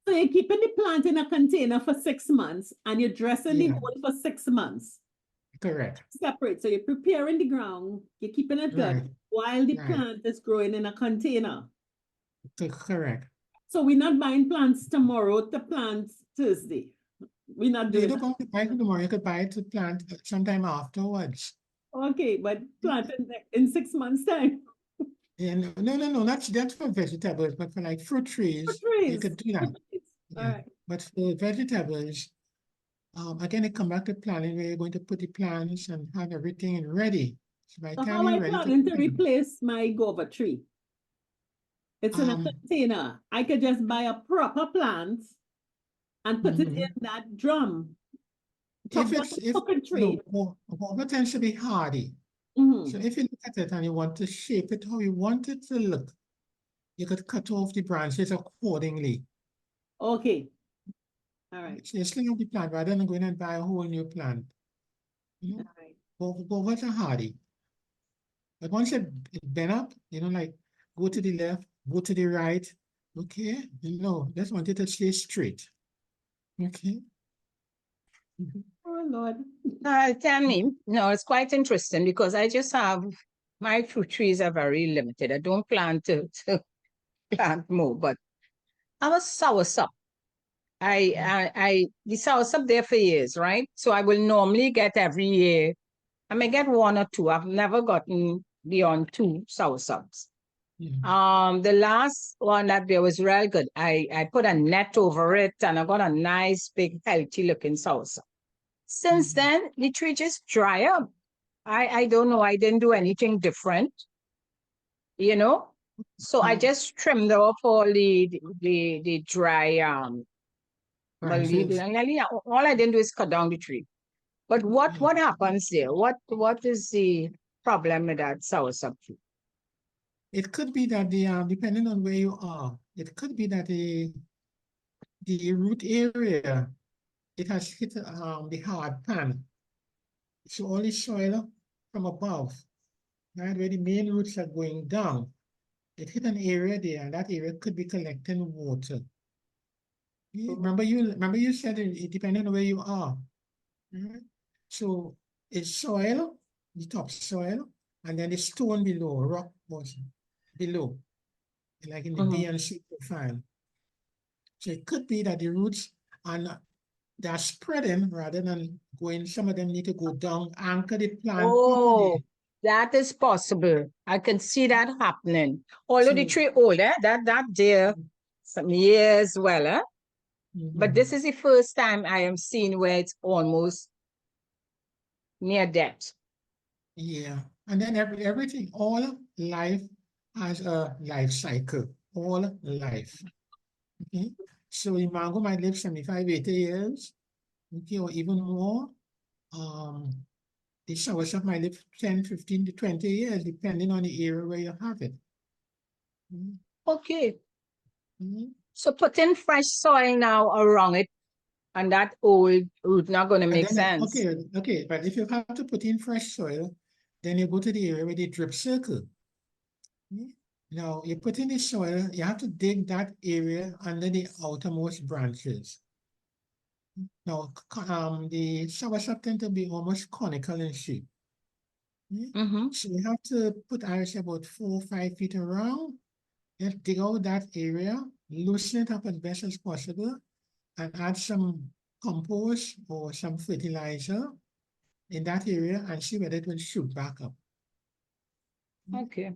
So you're keeping the plant in a container for 6 months and you're dressing the Yeah. hole for 6 months. Correct. Separate. So you're preparing the ground, you're keeping it good Right. while the Right. plant is growing in a container. Correct. So we're not buying plants tomorrow to plant Thursday. We're not You doing don't that. have to buy it tomorrow. You could buy it to plant sometime afterwards. Okay, but plant in 6 months' time. And no, that's for vegetables, but for like fruit trees, For trees. you could do that. All Yeah. right. But for vegetables, again, it come back to planning where you're going to put the plants and have everything ready. So by the So time how you're I ready planning to plant, replace my guava tree? It's in a Um, container. I could just buy a proper plant and put it mhm. in that drum. if Top it's if fucking tree. guava tends to be hardy. Mhm. So if you look at it and you want to shape it how you want it to look, you could cut off the branches accordingly. Okay. All right. So you sling up the plant rather than going and buy a whole new plant. You know, All right. guavas are hardy. But once it bend up, like go to the left, go to the right. Okay, no, just want it to stay straight. Okay. Mhm. Oh Lord. Tell me, no, it's quite interesting because I just have, my fruit trees are very limited. I don't plan to plant more, but I was soursop. The soursop there for years, right? So I will normally get every year. I may get 1 or 2. I've never gotten beyond 2 soursops. Yeah. The last one that there was real good. I put a net over it and I got a nice big healthy looking soursop. Since then, the tree just dry up. I don't know. I didn't do anything different, So I just trimmed off all the dry well, Branches. all I didn't do is cut down the tree. But what happens there? What is the problem with that soursop tree? It could be that depending on where you are, it could be that the root area, it has hit the hard pan. So all the soil from above, right, where the main roots are going down, it hit an area there, and that area could be collecting water. Remember you said it depending on where you are. Right? So it's soil, the top soil, and then the stone below, rock portion below, like in the B and C profile. So it could be that the roots they're spreading rather than going. Some of them need to go down, anchor the plant properly. Oh, that is possible. I can see that happening. Although the So- tree old, that there some years well, But this is the first time I am seeing where it's almost near death. Yeah, and then everything, all life has a life cycle, all life. Okay, so the mango might live 75, 80 years, okay, or even more. The soursop might live 10, 15 to 20 years, depending on the area where you have it. Okay. Mhm. So putting fresh soil now around it and that old root not going to And make then, sense. okay, but if you have to put in fresh soil, then you go to the area with the drip circle. Now, you put in the soil, you have to dig that area under the outermost branches. Now, the soursop tend to be almost conical in shape. So you have to put, I would say, about 4 or 5 feet around, and dig out that area, loosen it up as best as possible, and add some compost or some fertilizer in that area and see whether it will shoot back up. Okay.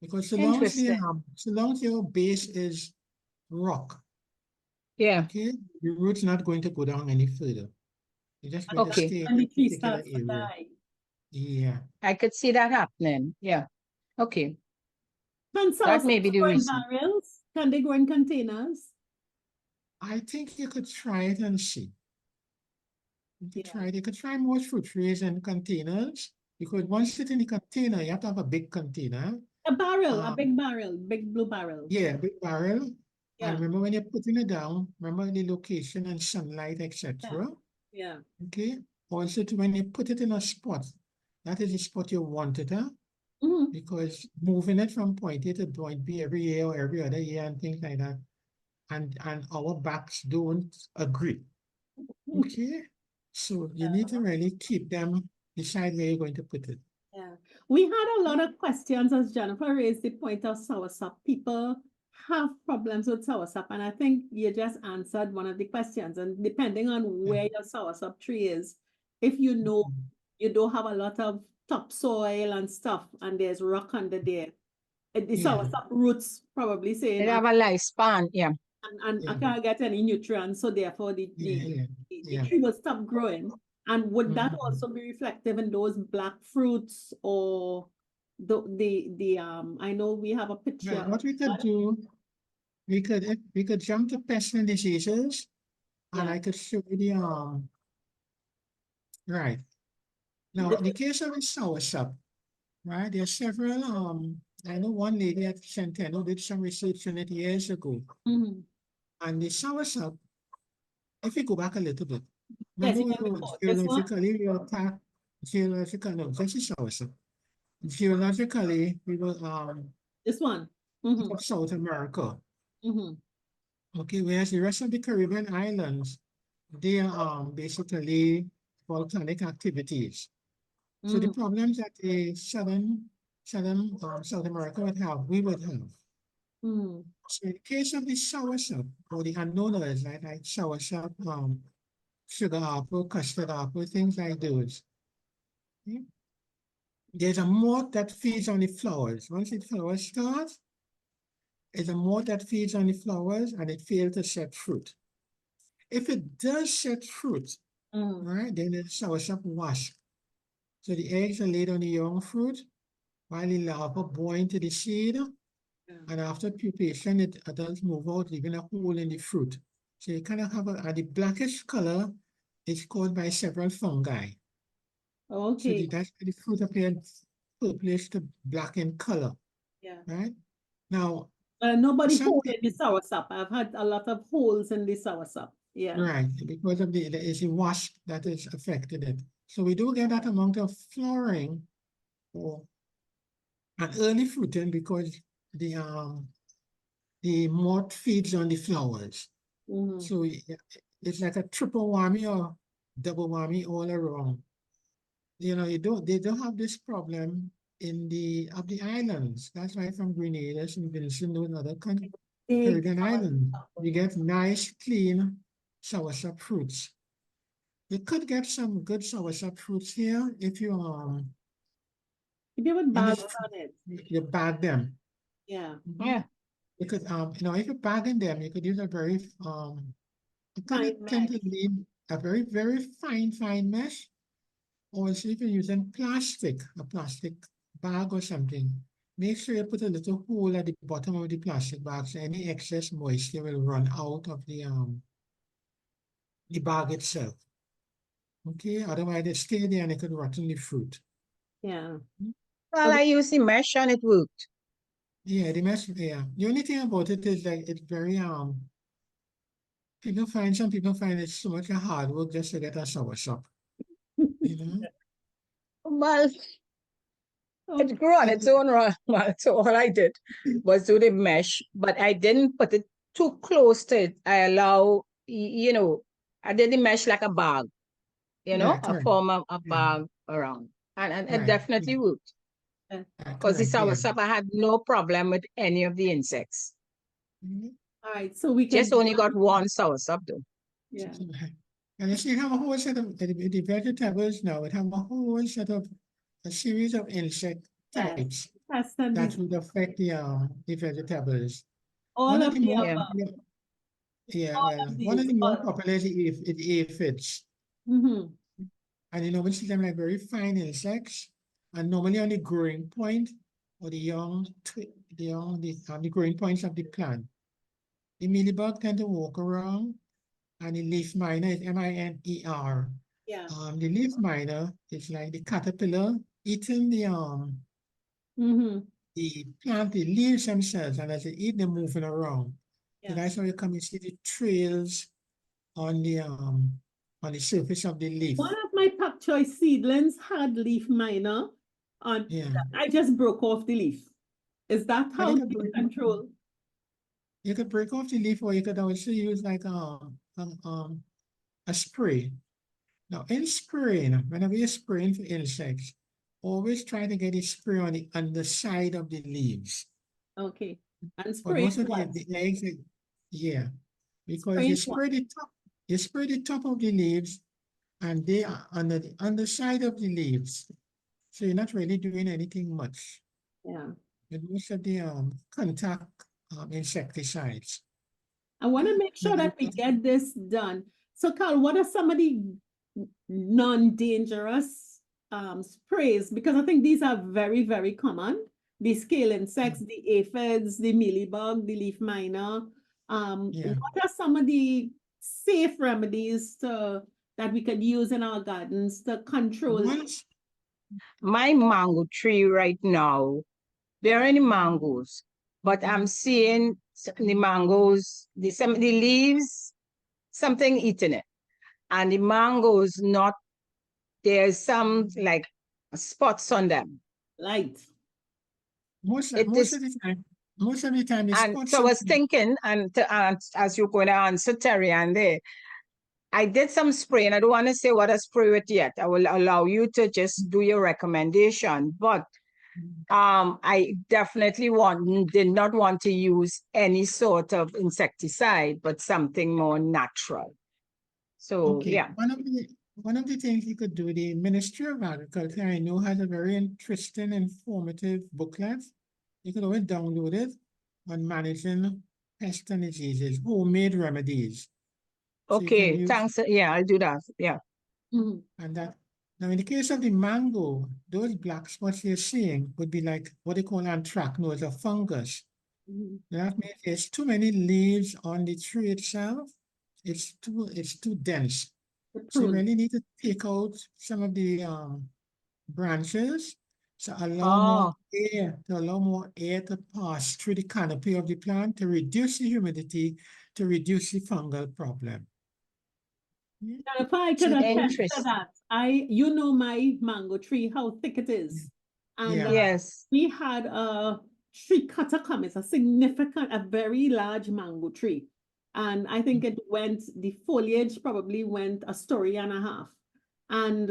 Because Interesting. so long as your base is rock. Yeah, Okay, the root's not going to go down any further. It's just going to Okay. stay in And the a tree particular starts to area. die. Yeah. I could see that happening. Yeah. Okay. Can That may soursop be the grow in reason. barrels? Can they grow in containers? I think you could try it and see. You could Yeah. try it. You could try most fruit trees in containers because once it's in the container, you have to have a big container. A barrel, a Um, big barrel, big blue barrel. Yeah, big barrel. Yeah. And remember when you're putting it down, remember the location and sunlight, etc. Yeah. Okay. Also, when you put it in a spot, that is the spot you want it, huh? Mhm. Because moving it from point A to point B every year or every other year and things like that, and our backs don't agree. Okay. So you need to really keep them, decide where you're going to put it. Yeah. We had a lot of questions as Jennifer raised the point of soursop. People have problems with soursop, and I think you just answered one of the questions. And depending on where your soursop tree is, if you know you don't have a lot of topsoil and stuff, and there's rock under there, the Yeah. soursop roots probably saying, They have a lifespan. Yeah. and I Yeah. can't get any nutrients, so therefore the Yeah. Yeah. tree will stop growing. And would that Mhm. also be reflective in those black fruits or the I know we have a picture. Right, what we could do, we could jump to pests and diseases, and Yeah. I could show you the right. Now, in the case of the soursop, right, there are several I know one lady at Centennial did some research on it years ago. Mhm. And the soursop, if we go back a little bit, Yes, remember you we can were record this one. geologically we were geological, no, this is soursop. Geologically, we were This one. Mhm. of South America. Mhm. Okay, whereas the rest of the Caribbean islands, they are basically volcanic activities. So the Mhm. problems that the southern South America would have, we would have. Mhm. So in the case of the soursop or the unknowners, like soursop, sugar apple, custard apple, things like those. Okay? There's a moth that feeds on the flowers. Once the flowers start, there's a moth that feeds on the flowers and it fails to set fruit. If it does set fruit, Mhm. right, then the soursop wasp. So the eggs are laid on the young fruit, while the larva bore into the seed, and after pupation, the adults move out, leaving a hole in the fruit. So you kind of have the blackish color is caused by several fungi. So Okay. that's why the fruit appears purplish to black in color, Yeah. right? Now, Nobody some hold in the soursop. I've had a lot of holes in the soursop. Yeah. right, because of there is a wasp that is affected it. So we do get that amount of flowering or an early fruiting because the moth feeds on the flowers. Mhm. So it's like a triple whammy or double whammy all around. You know, they don't have this problem in the islands. That's why from Grenada and Vincent and other Big Caribbean islands, soursop. you get nice, clean soursop fruits. You could get some good soursop fruits here if you If you would bag manage on it. you bag them. Yeah. Yeah. Because you know, if you're bagging them, you could use a very you Fine tend to mesh. need a very, very fine mesh. Or if you're using a plastic bag or something, make sure you put a little hole at the bottom of the plastic bag so any excess moisture will run out of the bag itself. Okay, otherwise they stay there and it could rotten the fruit. Yeah. Well, I used the mesh and it worked. Yeah, the mesh, yeah. The only thing about it is like it's very some people find it so much hard work just to get a soursop. You know? Well, Oh, it grew on its own. Well, so all I did was do the mesh, but I didn't put it too close to it. I allow, I did the mesh like a bag, Yeah, a correct. form of a Yeah. bag around. And it Right. definitely worked. yeah. Because the Correct, yeah. soursop, I had no problem with any of the insects. Mhm. All right. So we Just can, only got one soursop though. yeah. And if you have a whole set of the vegetables now, it have a whole set of a series of insect Yes. types Pest and that disease. would affect the vegetables. All One of of the the more Yeah. above. popular, yeah, All well, of one of these. the more All. popular is the aphids. Mhm. And you know, we see them like very fine insects, and normally on the growing point or the young, the growing points of the plant. The mealybug tend to walk around, and the leaf miner is miner. Yeah. The leaf miner is like the caterpillar eating Mhm. the plant, the leaves themselves, and as they eat, they're moving around. So Yeah. that's how you come and see the trails on the surface of the leaf. One of my pak choice seedlings had leaf miner on. Yeah. I just broke off the leaf. Is that But how you you could break, control? you could break off the leaf, or you could also use like a spray. Now, in spraying, whenever you're spraying for insects, always try to get a spray on the underside of the leaves. Okay. And But spray most of what? the eggs, yeah, because Spraying what? you spray the top of the leaves, and they are under the underside of the leaves. So you're not really doing anything much Yeah. with most of the contact insecticides. I want to make Now, sure that we get this done. So, Carl, what are some of the non-dangerous sprays? Because I think these are very, very common. The scale insects, the aphids, the mealybug, the leaf miner. Yeah. What are some of the safe remedies that we could use in our gardens to control? Once, My mango tree right now, there are any mangoes, but I'm seeing the mangoes, some of the leaves, something eating it. And the mangoes not, there's some like spots on them. Light. most It most is, of the time, the and spots so I on was thinking, and as you're going to answer Terry and there, I did some spray, and I don't want to say what I spray with yet. I will allow you to just do your recommendation, but I definitely did not want to use any sort of insecticide, but something more natural. So Okay, yeah. one of the things you could do, the Ministry of Agriculture, I know, has a very interesting, informative booklet. You could always download it on managing pests and diseases, homemade remedies. So you can Okay, use, thanks. Yeah, I'll do that. Yeah. Mhm. and that. Now, in the case of the mango, those black spots you're seeing would be like what they call anthracnose, a fungus. Mhm. That means there's too many leaves on the tree itself. It's too dense. The So you prune. really need to take out some of the branches to Oh, allow more air to pass through the canopy of the plant to reduce the humidity, to reduce the fungal problem. Yeah. Now, if I could So attest to interesting. that, you know my mango tree, how thick it is. And Yeah. Yes. we had a tree cutter come. It's a very large mango tree. And I think the foliage probably went a story and a half. And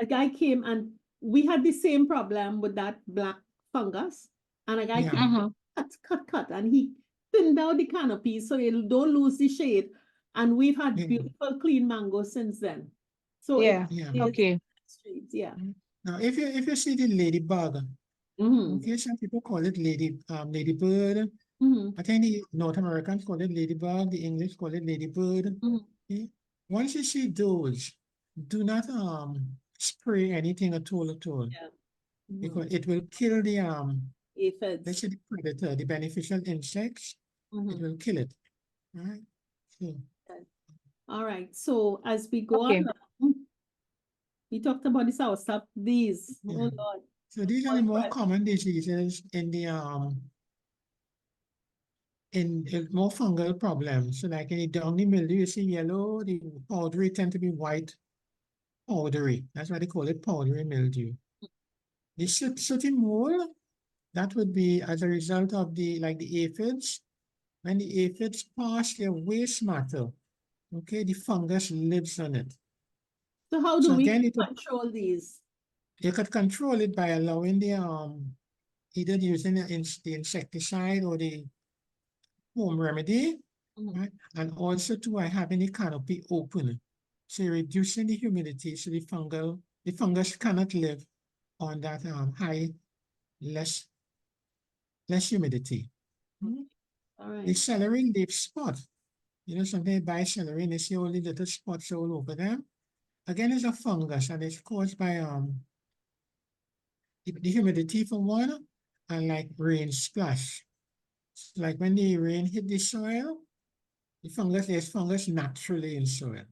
a guy came, and we had the same problem with that black fungus. And a guy Yeah. came, cut, and he thinned out the canopy so you don't lose the shade. And we've had Yeah. beautiful clean mangoes since then. So Yeah. Yeah. Okay. yeah. Now, if you see the ladybug, Mm-hmm. okay, some people call it ladybird. Mm-hmm. I think the North Americans call it ladybug, the English call it ladybird. Mm-hmm. Okay? Once you see those, do not spray anything at all, Yeah. Mm-hmm. because it will kill the Aphids. let's say the predator, the beneficial insects. Mm-hmm. It will kill it. All right. So All right. So as we go Okay. on, we talked about this soursop. These. yeah. Oh Lord. So these are the more common diseases in the in more fungal problems. So like in the downy mildew, you see yellow, the powdery tend to be white, powdery. That's why they call it powdery mildew. The sooty mole, that would be as a result of the aphids. When the aphids pass their waste matter, okay, the fungus lives on it. So how do So we again, control these? you could control it by allowing the either using the insecticide or the home remedy, right? And also to having the canopy open. So you're reducing the humidity, so the fungus cannot live on that less humidity. All The right. celery leaf spot. You know, sometimes you buy celery and you see all the little spots all over them. Again, it's a fungus and it's caused by the humidity for one and like rain splash. So like when the rain hit the soil, there's fungus naturally in soil.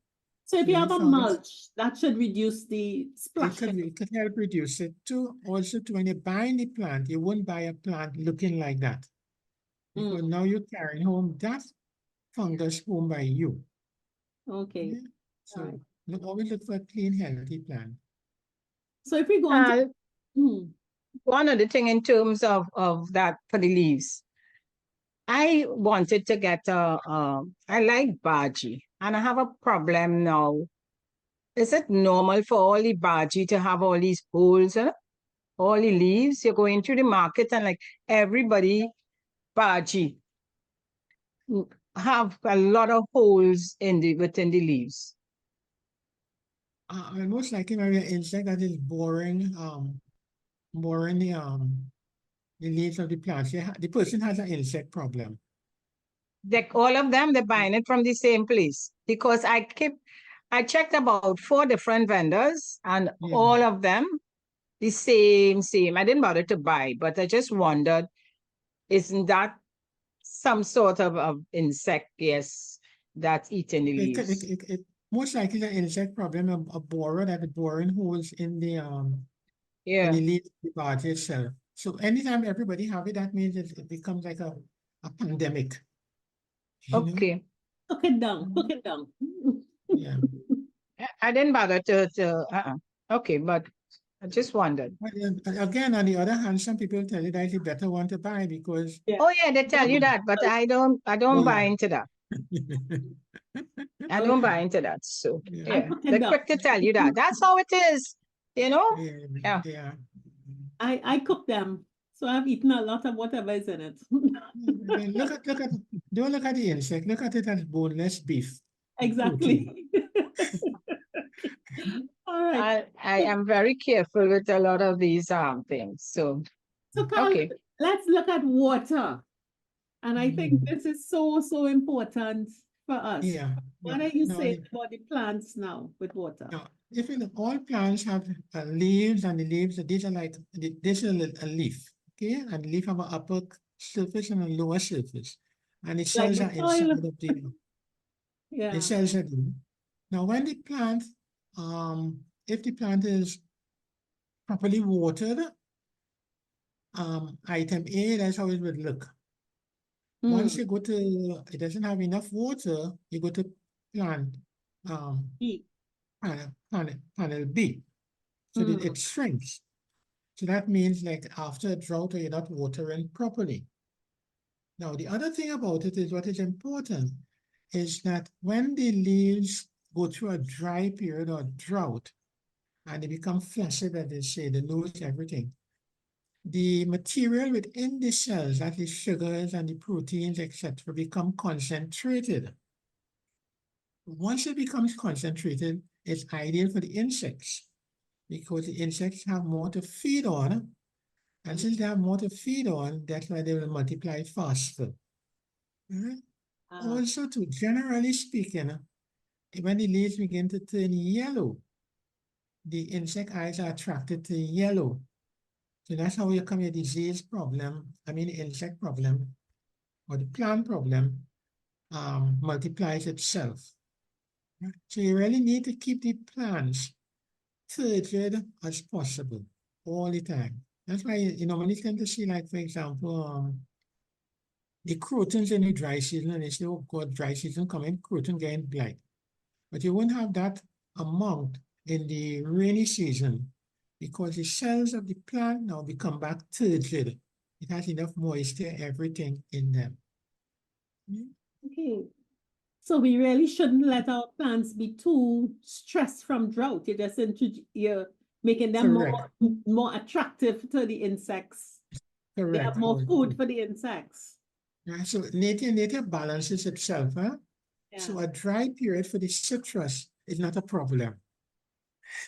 So if So you any have a fungus, mulch, that should reduce the it splashing. could help reduce it too. Also, when you buy the plant, you wouldn't buy a plant looking like that. Because now you're carrying home that fungus home by you. Okay. Yeah. All right. So always look for a clean, healthy plant. So if we go on to, One other thing in terms of that for the leaves, I wanted to get I like bhaji, and I have a problem now. Is it normal for all the bhaji to have all these holes, all the leaves? You're going to the market and like everybody bhaji have a lot of holes within the leaves. Most likely maybe an insect that is boring the leaves of the plants. The person has an insect problem. Like all of them, they're buying it from the same place because I checked about 4 different vendors and Yeah. all of them the same. I didn't bother to buy, but I just wondered, isn't that some sort of insect, yes, that's eating the leaves? Most likely the insect problem, a borer that the boring holes in the Yeah. leaf of the body itself. So anytime everybody have it, that means it becomes like a pandemic. You know? Okay. Cook it down, cook it down. Yeah. I didn't bother to okay, but I just wondered. But again, on the other hand, some people tell you that it's a better one to buy because Yeah. Oh yeah, they tell you that, but I don't buy into that. I don't buy into that. So Yeah. yeah, cook it they're down. quick to tell you that. That's how it is, you know? Yeah. Yeah. I cook them. So I've eaten a lot of whatever is in it. Then don't look at the insect, look at it as boneless beef. Exactly. All right. I am very careful with a lot of these things. So So Carl, okay. let's look at water. And I think this is so important for us. Yeah. What Yeah. are you No, saying about the plants now with water? Now, if all plants have leaves and the leaves, these are like, this is a leaf, okay? And the leaf have an upper surface and a lower surface. And the Like cells the are soil. inside of the Yeah. cells are there. Now, when the plant, if the plant is properly watered, item A, that's how it would look. Once you go to, it doesn't have enough water, you go to plant, E. panel B. So that it shrinks. So that means like after a drought, you're not watering properly. Now, the other thing about it is what is important is that when the leaves go through a dry period or drought and they become flaccid, as they say, they lose everything. The material within the cells, that is sugars and the proteins, etc., become concentrated. Once it becomes concentrated, it's ideal for the insects because the insects have more to feed on. And since they have more to feed on, that's why they will multiply faster. Also, generally speaking, when the leaves begin to turn yellow, the insect eyes are attracted to yellow. So that's how you come your disease problem, the insect problem, or the plant problem multiplies itself. So you really need to keep the plants turgid as possible all the time. That's why you normally tend to see, like, for example, the croutons in the dry season, and they say, oh God, dry season coming, croton getting blight. But you won't have that amount in the rainy season because the cells of the plant now become back turgid. It has enough moisture, everything in them. Okay. So we really shouldn't let our plants be too stressed from drought. You're making them more attractive to the insects. Correct. They have more food for the insects. Yeah, so nature balances itself. Huh? Yeah. So a dry period for the citrus is not a problem.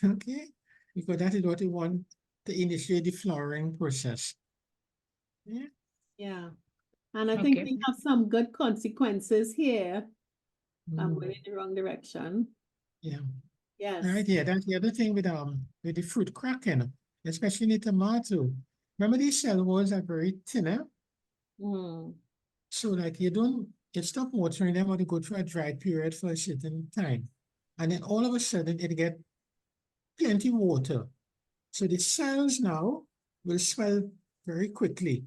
Okay? Because that is what we want to initiate the flowering process. Yeah. Yeah. And I think Okay. we have some good consequences here. I'm Mm, going in the wrong direction. yeah. Yes. Right, yeah, that's the other thing with the fruit cracking, especially in the tomato. Remember these cell walls are very thinner, Mm. so like you stop watering them or they go through a dry period for a certain time. And then all of a sudden it get plenty water. So the cells now will swell very quickly.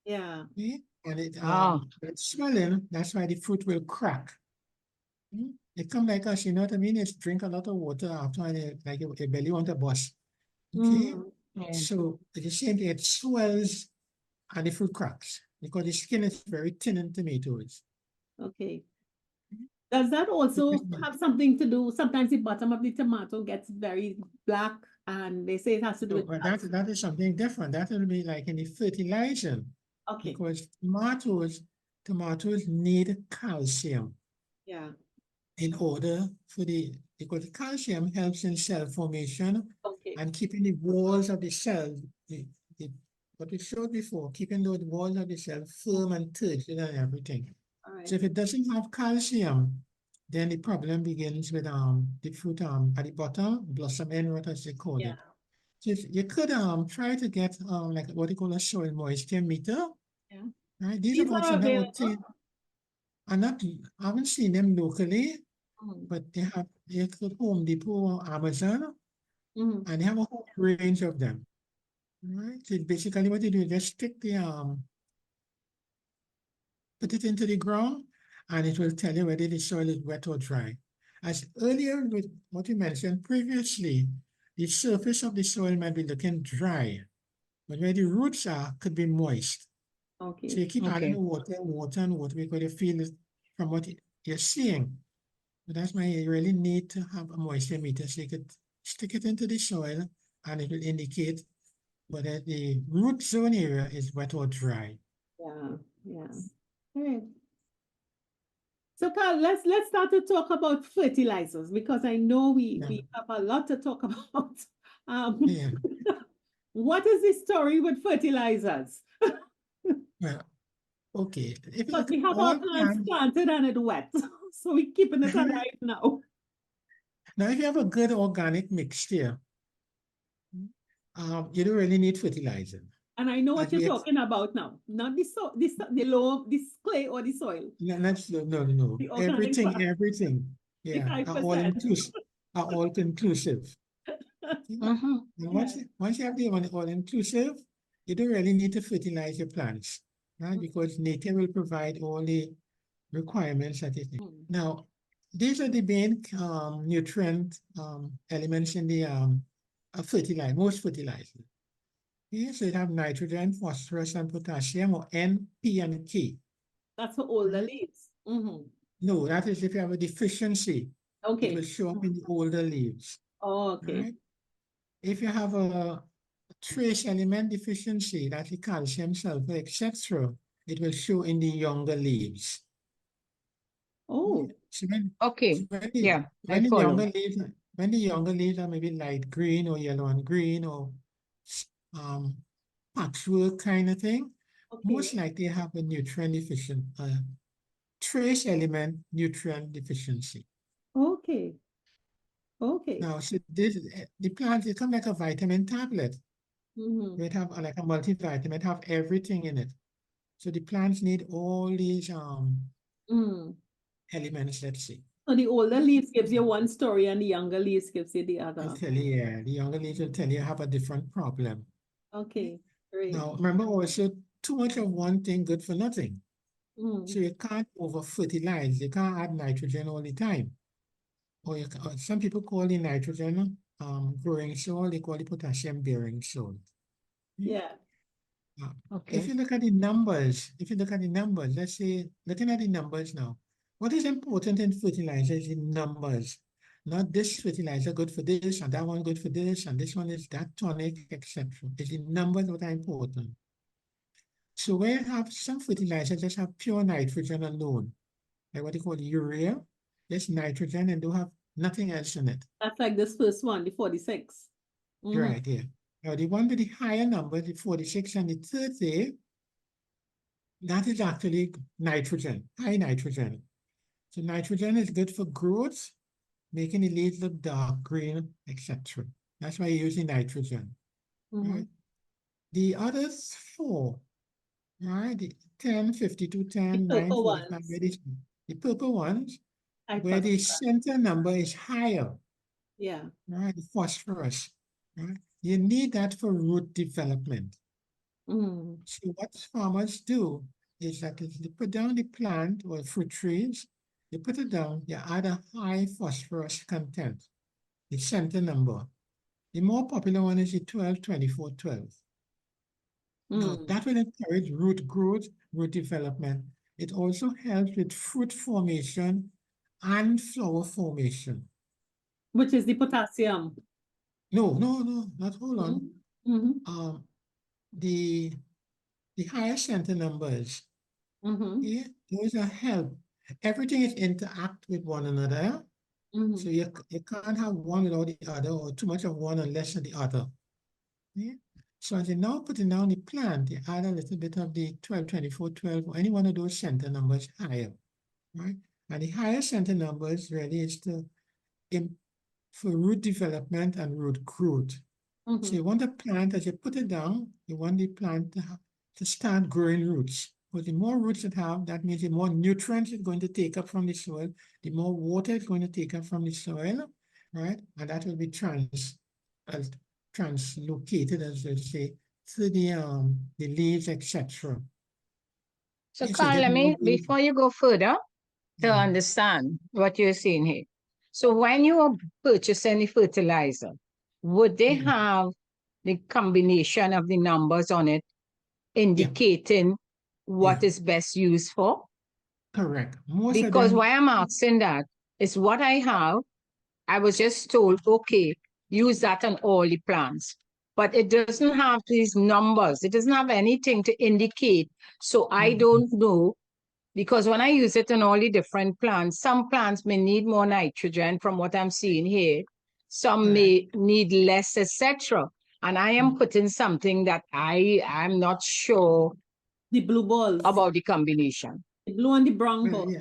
Yeah. Okay? And Oh, it's swelling, that's why the fruit will crack. It come like us, you know what I mean? It's drink a lot of water after and like your belly want to bust. Okay? Mm. yeah. So at the same time, it swells and the fruit cracks because the skin is very thin in tomatoes. Okay. Does that also have something to do? Sometimes the bottom of the tomato gets very black, and they say it has to do So, with but that is something different. That will be like in the fertilizer okay. because tomatoes need calcium Yeah. in order for because the calcium helps in cell formation Okay. and keeping the walls of the cell, what we showed before, keeping those walls of the cell firm and turgid and everything. All right. So if it doesn't have calcium, then the problem begins with the fruit at the bottom, blossom end rot as they call Yeah. it. So you could try to get like what they call a soil moisture meter. Yeah. Right? These These about are something I available. would say I haven't seen them locally, Mm. but they could Home Depot or Amazon, Mm. and they have a whole range of them. Right? So basically what you do is just stick put it into the ground, and it will tell you whether the soil is wet or dry. As earlier with what you mentioned previously, the surface of the soil might be looking dry, but where the roots are could be moist. So Okay. you keep adding Okay. the water because you feel it from what you're seeing. But that's why you really need to have a moisture meter so you could stick it into the soil and it will indicate whether the root zone area is wet or dry. Yeah. Yeah. All right. So Carl, let's start to talk about fertilizers because I know Yeah. we have a lot to talk about. Yeah. What is the story with fertilizers? Well, okay. If you Because look we at have our all plants plants, planted and it wet, so we're keeping it alive now. now if you have a good organic mixture, you don't really need fertilizer. And I know As what you're we talking about now, not the low, this clay or the soil, no. the organic part, Everything. the Yeah, are all 5%. inclusive. Are all inclusive. Mm-hmm. And Yeah. once you have the all inclusive, you don't really need to fertilize your plants, right? Because nature will provide all the requirements that it needs. Mm. Now, these are the main nutrient elements in the fertilizer, most fertilizers. Okay, so you have nitrogen, phosphorus, and potassium, or N, P, and K. That's for older Right? leaves. Mhm. No, that is if you have a deficiency, it Okay. will show up in the older leaves. Oh, okay. Right? If you have a trace element deficiency, that's the calcium, sulfur, etc., it will show in the younger leaves. Oh, So when, Okay. Yeah, I when the follow. younger leaves are maybe light green or yellow and green or um patchwork kind of thing, okay. most likely have a nutrient deficient trace element nutrient deficiency. Okay. Okay. Now, so the plants, it come like a vitamin tablet. Mhm. It have like a multivitamin, have everything in it. So the plants need all these Mm. elements, let's see. So the older leaves gives you one story and the younger leaves gives you the I'll other. tell you, yeah, the younger leaves will tell you have a different problem. Okay, great. Now, remember also, too much of one thing good for nothing. Mm. So you can't over fertilize. You can't add nitrogen all the time. Or some people call the nitrogen growing soil, they call it potassium bearing soil. Yeah. If Okay. you look at the numbers, let's say, looking at the numbers now, what is important in fertilizer is the numbers. Not this fertilizer good for this, and that one good for this, and this one is that tonic, etc. It's the numbers that are important. So where you have some fertilizers just have pure nitrogen alone, like what they call urea, just nitrogen and don't have nothing else in it. That's like this first one, the 46. Mhm. Right, yeah. Now the one with the higher number, the 46 and the 30, that is actually nitrogen, high nitrogen. So nitrogen is good for growth, making the leaves look dark green, etc. That's why you're using nitrogen. Mhm. Right? The other four, right? The 10, 52, 10, 9, purple 45, ones. the purple ones, I where the phosphorus. center number is higher, Yeah. right? The phosphorus, right? You need that for root development. Mm. So what farmers do is that they put down the plant or fruit trees, they put it down, they add a high phosphorus content, the center number. The more popular one is the 12, 24, 12. Now, Mm. that will encourage root growth, root development. It also helps with fruit formation and flower formation. Which is the potassium. No, not hold on. Mm-hmm. The higher center numbers, Mm-hmm. yeah, those are help. Everything is interact with one another. Mm-hmm. So you can't have one without the other, or too much of one and less of the other. Yeah. So as you now put it down the plant, you add a little bit of the 12, 24, 12, or any one of those center numbers higher, right? And the higher center numbers really is for root development and root growth. So you want the plant, as you put it down, you want the plant to start growing roots. Because the more roots it have, that means the more nutrients it's going to take up from the soil, the more water it's going to take up from the soil, right? And that will be translocated, as they say, to the leaves, etc. So Yes, you Carl, get let more me, growth. before you go further, to Yeah. understand what you're saying here. So when you are purchasing the fertilizer, would they Yeah. have the combination of the numbers on it indicating what Yeah. is best used for? Correct. Most of Because them, why I'm asking that is what I have, I was just told, okay, use that on all the plants. But it doesn't have these numbers. It doesn't have anything to indicate. So I don't know, because when I use it on all the different plants, some plants may need more nitrogen from what I'm seeing here. Some may need less, etc. And I am putting something that I'm not sure The blue balls. about the combination. The blue and the brown well, balls.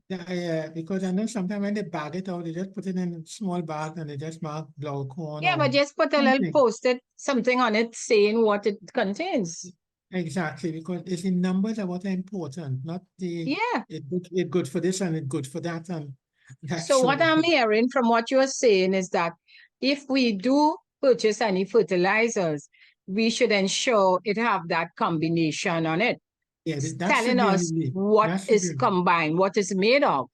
yeah, because I know sometimes when they bag it out, they just put it in a small bag and they just mark blow corn. Yeah, or but just put a little something. post-it, something on it saying what it contains. Exactly, because it's the numbers are what are important, not the Yeah. it good for this and it good for that and that. So what I'm hearing from what you're saying is that if we do purchase any fertilizers, we should ensure it have that combination on it, yeah, that should telling be on the us list. what That should is be combined, what is made of.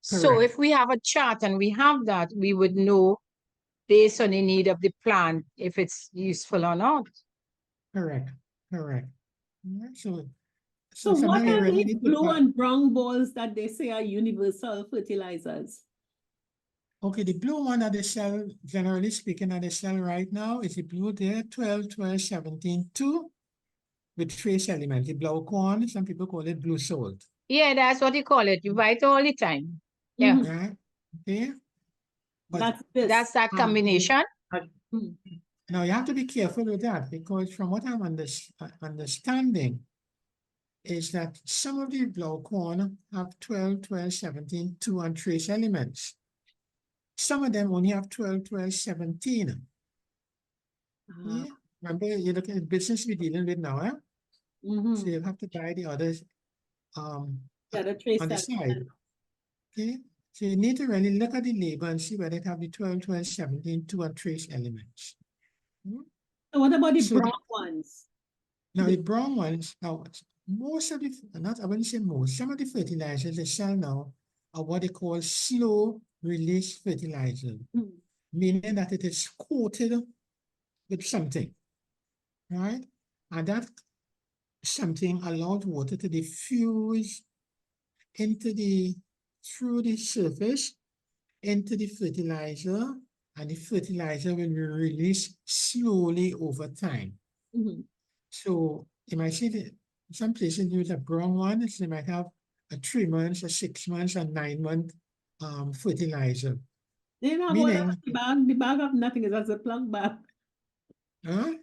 So correct. if we have a chart and we have that, we would know based on the need of the plant if it's useful or not. Correct. Yeah, so So what sometimes you are really these need to blue and brown balls that they say are universal fertilizers? okay, the blue one that they sell, generally speaking, that they sell right now is the blue there, 12, 12, 17, 2 with trace element. The blue corn, some people call it blue salt. Yeah, that's what you call it. You buy it all the time. Yeah. Right? Okay. But That's this. That's that combination. Mm. now you have to be careful with that because from what I'm understanding is that some of the blue corn have 12, 12, 17, 2 and trace elements. Some of them only have 12, 12, 17. Yeah. Remember, you look at the business we're dealing with now, eh? So you have to buy the others Yeah, the trace on the side. Okay. So you need to really look at the label and see whether it have the 12, 12, 17, 2 and trace elements. So what about the So brown ones? now the brown ones, now most of the, not I wouldn't say most, some of the fertilizers they sell now are what they call slow release fertilizer, meaning that it is coated with something, right? And that something allows water to diffuse through the surface into the fertilizer, and the fertilizer will be released slowly over time. So you might see that some places use a brown one, so they might have a 3 months, a 6 months, a 9-month fertilizer. They don't have Meaning, one the bag. The bag of nothing is a Ziploc bag. huh?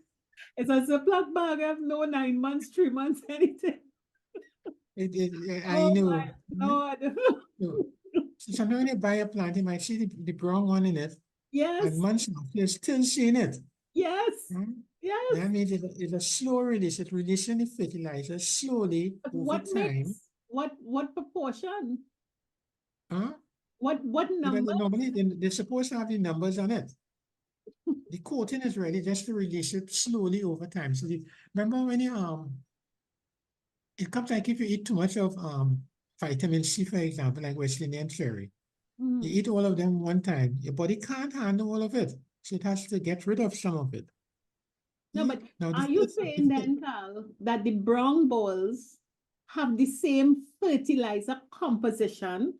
It's a Ziploc bag of no 9 months, 3 months, anything. I Oh know. my Lord. No. So sometimes when you buy a plant, you might see the brown one in it, Yes, and months after, you're still seeing it. yes, Right? yes. That means it's a slow release. It releasing the fertilizer slowly But over what time. makes, what proportion? Huh? What Because number? normally they're supposed to have the numbers on it. The coating is ready just to release it slowly over time. So remember when you it comes like if you eat too much of vitamin C, for example, like West Indian cherry. You Mm. eat all of them one time, your body can't handle all of it. So it has to get rid of some of it. No, but Now are you saying then, Carl, that the brown balls have the same fertilizer composition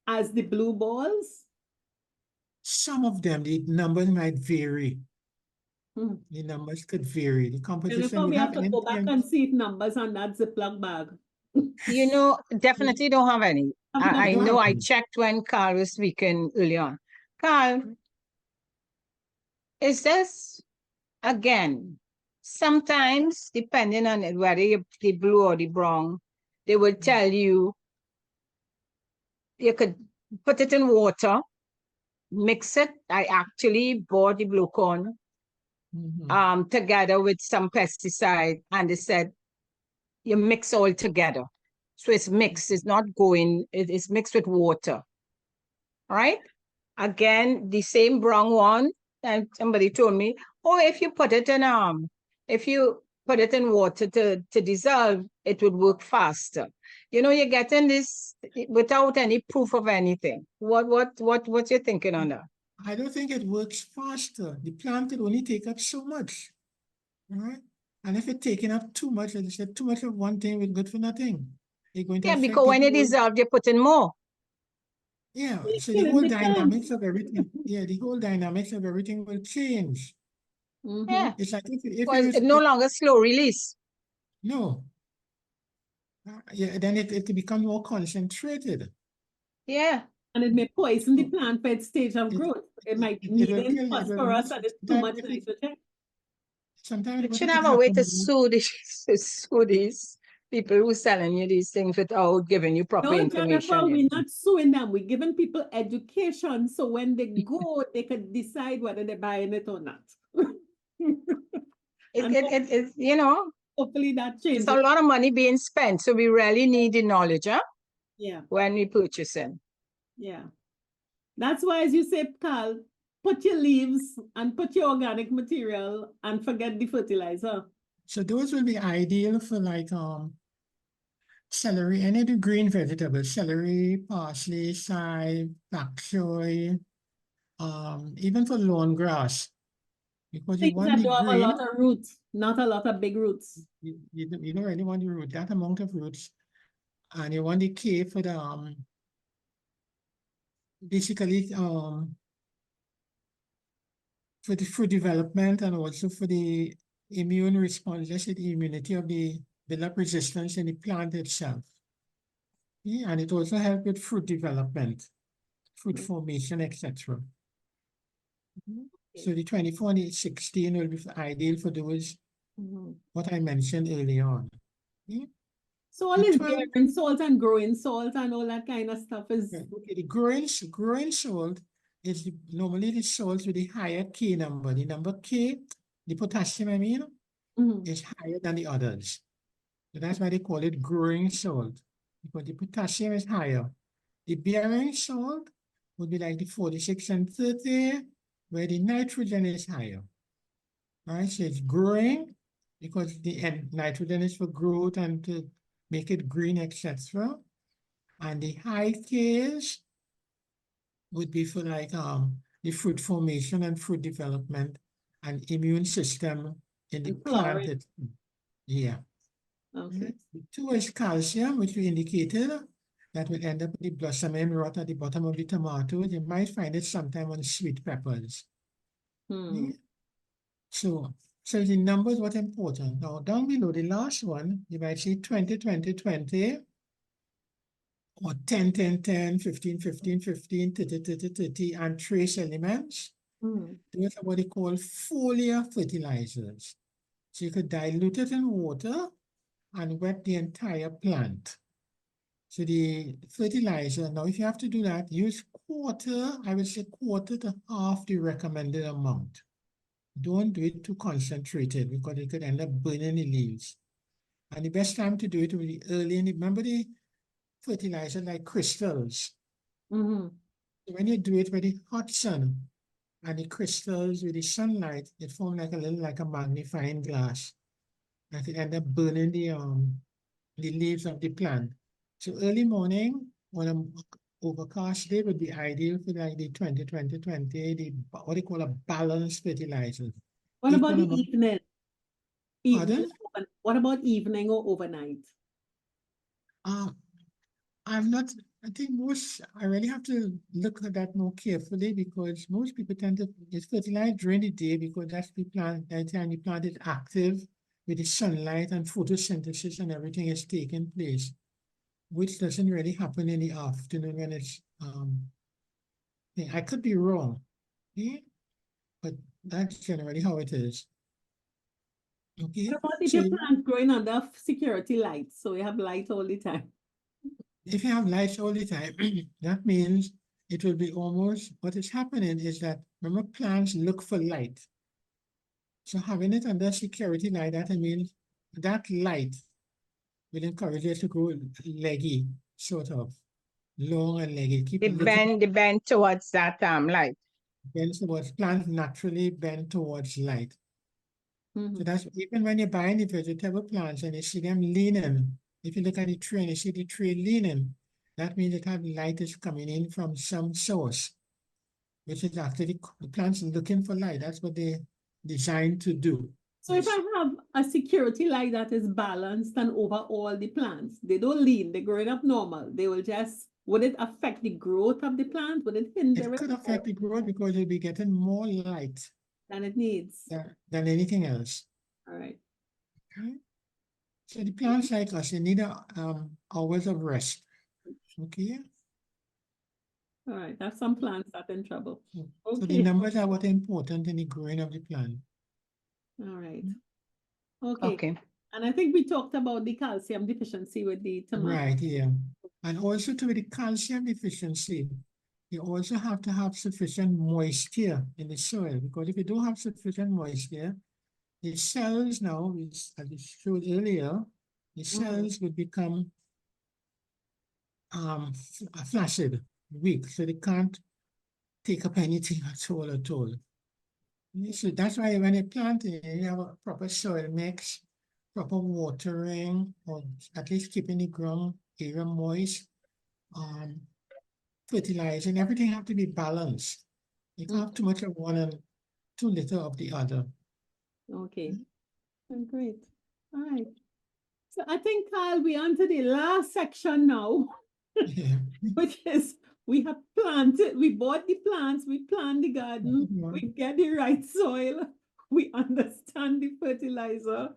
as the blue balls? some of them, the numbers might vary. Hmm. The numbers could vary. The composition Jennifer, would we have have to go back NPN. and see if numbers on that Ziploc bag. You know, definitely don't have any. I don't know have I any. checked when Carl was speaking early on. Carl, is this again? Sometimes, depending on it, whether you the blue or the brown, they would tell you could put it in water, mix it. I actually bought the blue corn together with some pesticide, and they said you mix all together. So it's mixed, it's not going, it's mixed with water. All right. Again, the same brown one. And somebody told me, oh, if you put it in water to dissolve, it would work faster. You know, you're getting this without any proof of anything. What you're thinking on that? I don't think it works faster. The plant will only take up so much. All right. And if it's taking up too much, as I said, too much of one thing is good for nothing. It's going to Yeah, affect because the when it whole. dissolves, you're putting more. Yeah, You're so the killing whole the plant. dynamics of everything, the whole dynamics of everything will change. Yeah. It's like if Well, you it's no longer slow release. no, yeah, then it become more concentrated. Yeah. And it may poison the So plant for its stage of it, growth. It might it need will in kill, it will phosphorus and it's too sometimes much nitrogen. sometimes It what should it could have a way happen to is sue these people who selling you these things without giving you proper No, information. Jennifer, we're not suing them. We're giving people education so when they go, they could decide whether they're buying it or not. And You know, hopefully that it's changes. a lot of money being spent. So we really need the knowledge, Yeah, when we purchasing. yeah. That's why, as you said, Carl, put your leaves and put your organic material and forget the fertilizer. so those will be ideal for like celery, any of the green vegetables, celery, parsley, chive, bok choy, even for lawn grass. Because you Things want that the don't have a green, lot of roots, not a lot of big roots. you don't really want the root, that amount of roots. And you want the K for the basically for the fruit development and also for the immune response, just the immunity of the build up resistance in the plant itself. Yeah, and it also helps with fruit development, fruit formation, etc. So the 24 and the 16 will be ideal for those what I mentioned earlier on. Yeah. So all The this 12, bearing salt and growing salt and all that kind of stuff is okay, the growing salt is normally the salt with the higher K number. The number K, the potassium, I mean, is higher than the others. So that's why they call it growing salt, because the potassium is higher. The bearing salt would be like the 46 and 30, where the nitrogen is higher. All right, so it's growing because the nitrogen is for growth and to make it green, etc. And the high Ks would be for like the fruit formation and fruit development and immune system in the and plant. flowering. Yeah. Okay. The 2 is calcium, which we indicated that will end up with the blossoming rot at the bottom of the tomato. You might find it sometime on sweet peppers. Yeah. So the numbers what important. Now down below the last one, you might see 20, 20, 20, or 10, 10, 10, 15, 15, 15, 30, 30, 30, and trace elements. Those are what they call foliar fertilizers. So you could dilute it in water and wet the entire plant. So the fertilizer, now if you have to do that, use quarter, I would say quarter to half the recommended amount. Don't do it too concentrated because it could end up burning the leaves. And the best time to do it will be early in the, remember the fertilizer like crystals. Mhm. When you do it with the hot sun and the crystals with the sunlight, it forms like a little like a magnifying glass. And it end up burning the leaves of the plant. So early morning on an overcast day would be ideal for like the 20-20-20, the what they call a balanced fertilizer. What about Equal the amount. evening? Pardon? What about evening or overnight? I'm not, I think I really have to look at that more carefully because most people tend to just fertilize during the day because that's the plant, that time the plant is active with the sunlight and photosynthesis and everything is taking place, which doesn't really happen in the afternoon when it's, I could be wrong, okay? But that's generally how it is. Okay, What about if so your plant's growing under security lights, so you have light all the time? if you have lights all the time, that means it will be almost, what is happening is that, remember, plants look for light. So having it under security light, that means that light will encourage it to grow leggy, sort of, long and leggy. Keep looking, The bend towards that light. bend towards, plants naturally bend towards light. So Mhm. that's, even when you're buying the vegetable plants and you see them leaning, if you look at the tree and you see the tree leaning, that means that have light is coming in from some source, which is actually the plants looking for light. That's what they're designed to do. So if I have a security light that is balanced and over all the plants, they don't lean, they're growing up normal. They will just, would it affect the growth of the plant? Would it hinder It it could affect the growth because you'll be getting more light than it needs? than anything else. All right. Okay. So the plants like us, they need hours of rest. Okay. All right. That's some plants that are in trouble. So the Okay. numbers are what are important in the growing of the plant. All right. Okay. Okay. And I think we talked about the calcium deficiency with the tomato. Right, yeah. And also to the calcium deficiency, you also have to have sufficient moisture in the soil because if you don't have sufficient moisture, the cells now, as I showed earlier, the cells would become flaccid, weak, so they can't take up anything at all at all. So that's why when you plant it, you have a proper soil mix, proper watering, or at least keeping the ground area moist, fertilizing, everything have to be balanced. You can't have too much of one and too little of the other. Okay. Great. All right. So I think, Carl, we're on to the last section now, Yeah. which is we have planted, we bought the plants, we plant the garden, we get the right soil, we understand the fertilizer,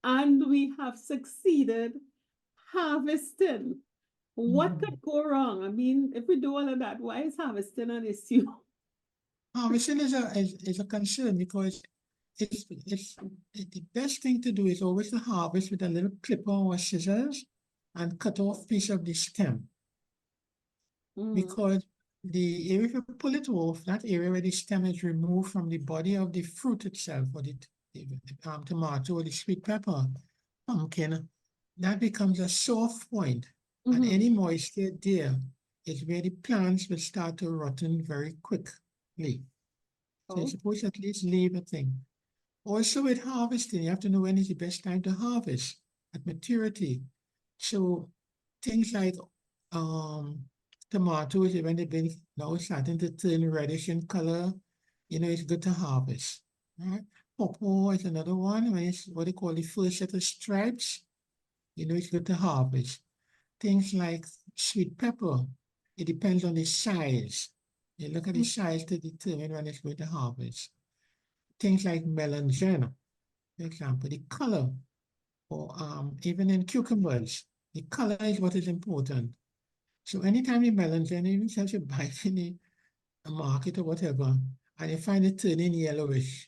and we have succeeded harvesting. What could go wrong? I mean, if we do all of that, why is harvesting an issue? Harvesting is a concern because it's the best thing to do is always to harvest with a little clipper or scissors and cut off piece of the stem. Because the area, if you pull it off, that area where the stem is removed from the body of the fruit itself, or the tomato or the sweet pepper, pumpkin, that becomes a soft point. And any moisture there is where the plants will start to rotten very quickly. So you're supposed to at least leave a thing. Also with harvesting, you have to know when is the best time to harvest at maturity. So things like tomatoes, when they've been now starting to turn reddish in color, it's good to harvest. Right? Pawpaw is another one, when it's what they call the first set of stripes, it's good to harvest. Things like sweet pepper, it depends on the size. You look at the size to determine when it's going to harvest. Things like melangen, for example, the color, or even in cucumbers, the color is what is important. So anytime you melangen, even if you buy it in a market or whatever, and you find it turning yellowish,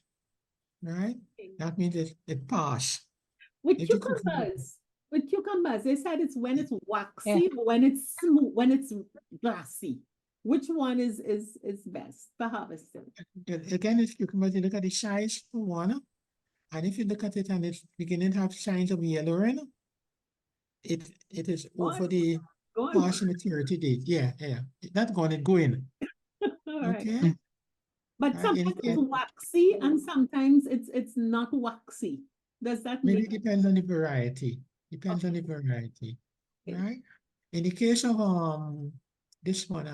right? That means it passed. With If the cucumber, cucumbers, With cucumbers, they said it's when it's waxy or when it's smooth, when it's glassy. Which one is best for harvesting? Again, if cucumbers, you look at the size for one, and if you look at it and it's beginning to have signs of yellowing, it is over the Go on. partial maturity date. Yeah, yeah. That's gonna go in. All right. Okay. But Right, sometimes it's waxy and sometimes it's not waxy. Does that maybe make it depends on the variety. Depends on the variety. Okay. Right? In the case of this one,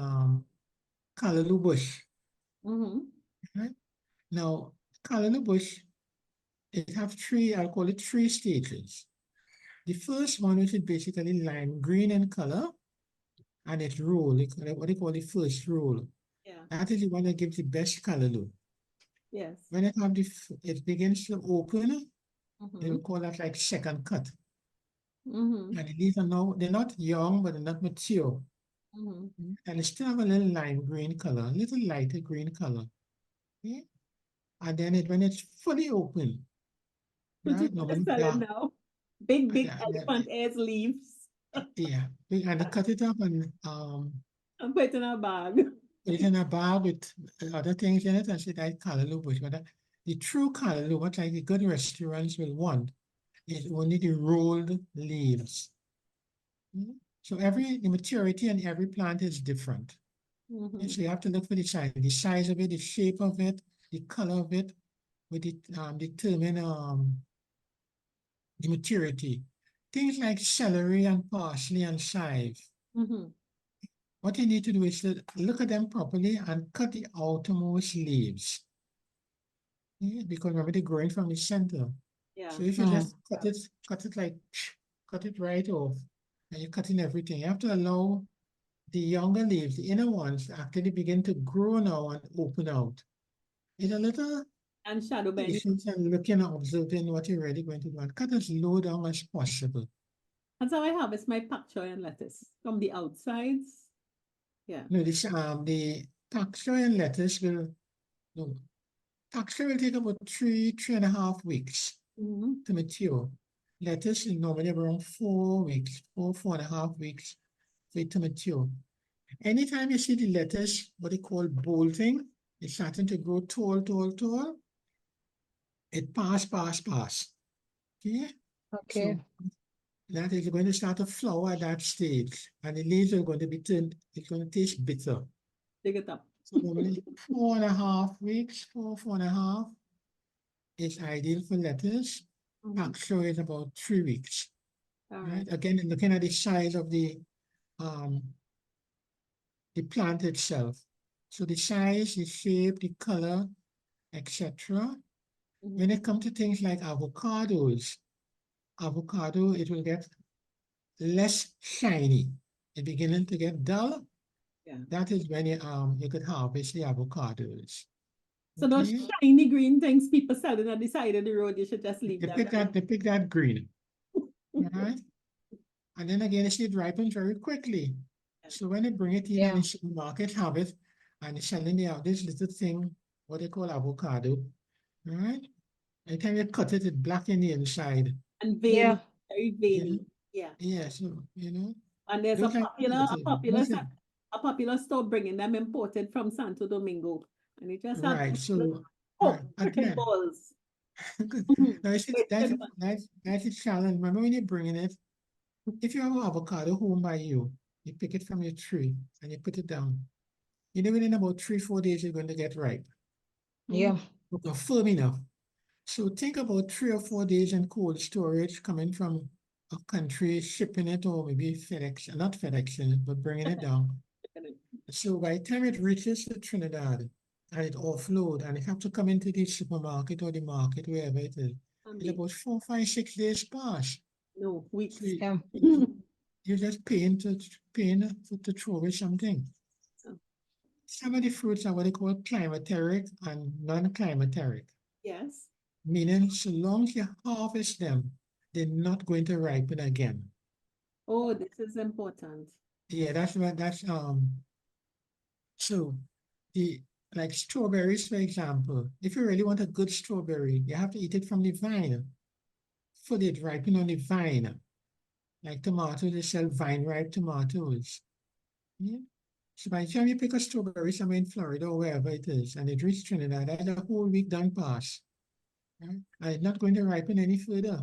callaloo bush, Mhm. right? Now, callaloo bush, it have three, I'll call it three stages. The first one, which is basically lime green in color, and it's roll, what they call the first roll. Yeah. That is the one that gives the best callaloo. Yes. When it begins to open, they will Mhm. call that like second cut. Mhm. And these are now, they're not young, but they're not mature. Mhm. And they still have a little lime green color, a little lighter green color. Okay? And then when it's fully open, Which is right? what Normally they're selling black. now. Big Yeah, elephant ears leaves yeah. And they cut it up and and put it in a bag. put it in a bag with other things in it and say that callaloo bush. But the true callaloo, what like the good restaurants will want, is only the rolled leaves. So the maturity on every plant is different. Mhm. So you have to look for the size of it, the shape of it, the color of it, will determine the maturity. Things like celery and parsley and chive. Mhm. What you need to do is to look at them properly and cut the outermost leaves. Yeah, because remember they're growing from the center. Yeah. So if you just cut it like cut it right off, and you're cutting everything, you have to allow the younger leaves, the inner ones, to actually begin to grow now and open out. It's a little And shadow benny. patience and looking and observing what you're really going to do and cut as low down as possible. That's how I harvest my pak choy and lettuce from the outsides. Yeah. No, the pak choy and lettuce will no, pak choy will take about 3.5 weeks Mhm. to mature. Lettuce is normally around 4 weeks, 4.5 weeks for it to mature. Anytime you see the lettuce, what they call bolting, it's starting to grow tall, tall, tall, it pass. Okay? Okay. So that is going to start to flower at that stage, and the leaves are going to be turned, it's going to taste bitter. Dig it up. So normally 4.5 weeks, 4.5 is ideal for lettuce. Mhm. Pak choy is about 3 weeks. All Right? right. Again, looking at the size of the plant itself. So the size, the shape, the color, etc. When it comes to things like avocados, it will get less shiny. It's beginning to get dull. Yeah. That is when you could harvest the avocados. So those Okay? shiny green things people selling at the side of the road, you should just leave They them. pick that green. Right? And then again, it ripens very quickly. So when they bring it in and the supermarket have it, and they're selling this little thing, what they call avocado, right? Every time you cut it, it's black in the inside. And veiny, very veiny. Yeah. Yeah, so, And there's look like a popular store bringing them imported from Santo Domingo. And it just have right, so, oh, right, freaking again. balls. No, you see, that's a challenge. Remember when you're bringing it, if you have an avocado home by you, you pick it from your tree and you put it down. You know, within about 3-4 days, you're going to get ripe. Yeah. Firm enough. So think about 3 or 4 days in cold storage coming from a country, shipping it, or maybe FedEx, not FedExing it, but bringing it down. So by the time it reaches the Trinidad and it offload and it have to come into the supermarket or the market, wherever it is, it's about 4, 5, 6 days past. No, weeks. So you're just paying to throw away something. Some of the fruits are what they call climateric and non-climateric. Yes. Meaning, so long as you harvest them, they're not going to ripen again. Oh, this is important. Yeah, so like strawberries, for example, if you really want a good strawberry, you have to eat it from the vine. Fully ripen on the vine. like tomatoes, they sell vine-ripe tomatoes. Yeah. So by the time you pick a strawberry somewhere in Florida or wherever it is, and it reaches Trinidad, that's a whole week done pass. Right? And it's not going to ripen any further.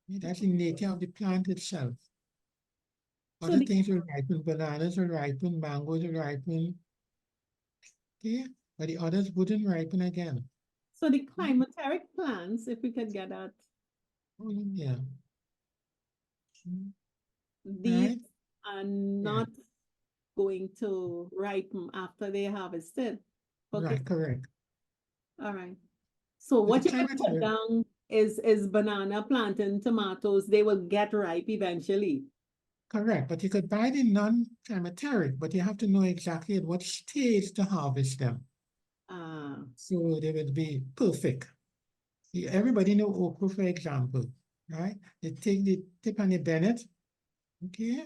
Yeah, that's the nature of the plant itself. So Other the, things will ripen, bananas will ripen, mangoes will ripen. Okay, but the others wouldn't ripen again. so the climateric plants, if we could get that, Oh, yeah. these Right? are not going to ripen after they harvested. Okay, Right, correct. all right. So But what the you can put climateric, down is banana, plantain, tomatoes. They will get ripe eventually. correct. But you could buy the non-climateric, but you have to know exactly at what stage to harvest them. So they will be perfect. Everybody know okra, for example, right? They take the tip and they bend it. Okay.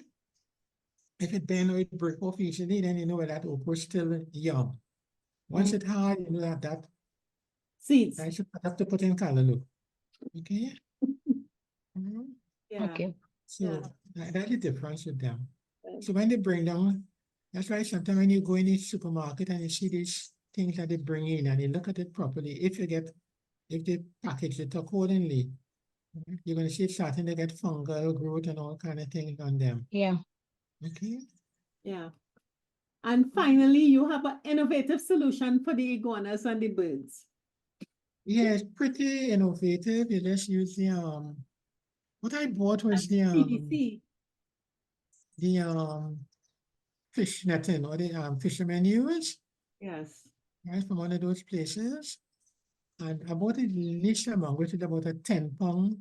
If it bend or it break off easily, then you know that okra is still young. Once it's hard, you know that Seeds. I should have to put in color look. Okay. Yeah. Okay. So that's the difference with them. Right. So when they bring them, that's why sometimes when you go in the supermarket and you see these things that they bring in and you look at it properly, if they package it accordingly, you're going to see it starting to get fungal growth and all kind of things on them. Yeah. Okay. Yeah. And finally, you have an innovative solution for the iguanas and the birds. Yeah, it's pretty innovative. You just use the what I bought was the PVC. fish netting or the fishermen use, Yes. right, from one of those places. And I bought a least amount, which is about a 10-pound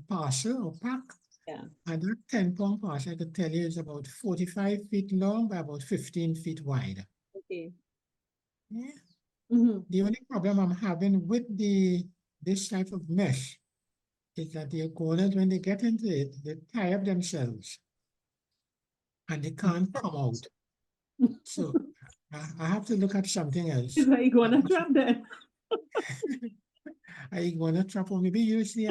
parcel or pack. Yeah. And that 10-pound parcel, I could tell you, is about 45 feet long by about 15 feet wide. Okay. Yeah. Mhm. The only problem I'm having with this type of mesh is that the iguanas, when they get into it, they tie up themselves and they can't come out. So I have to look at something else. Is the iguana trap there? A iguana trap or maybe use the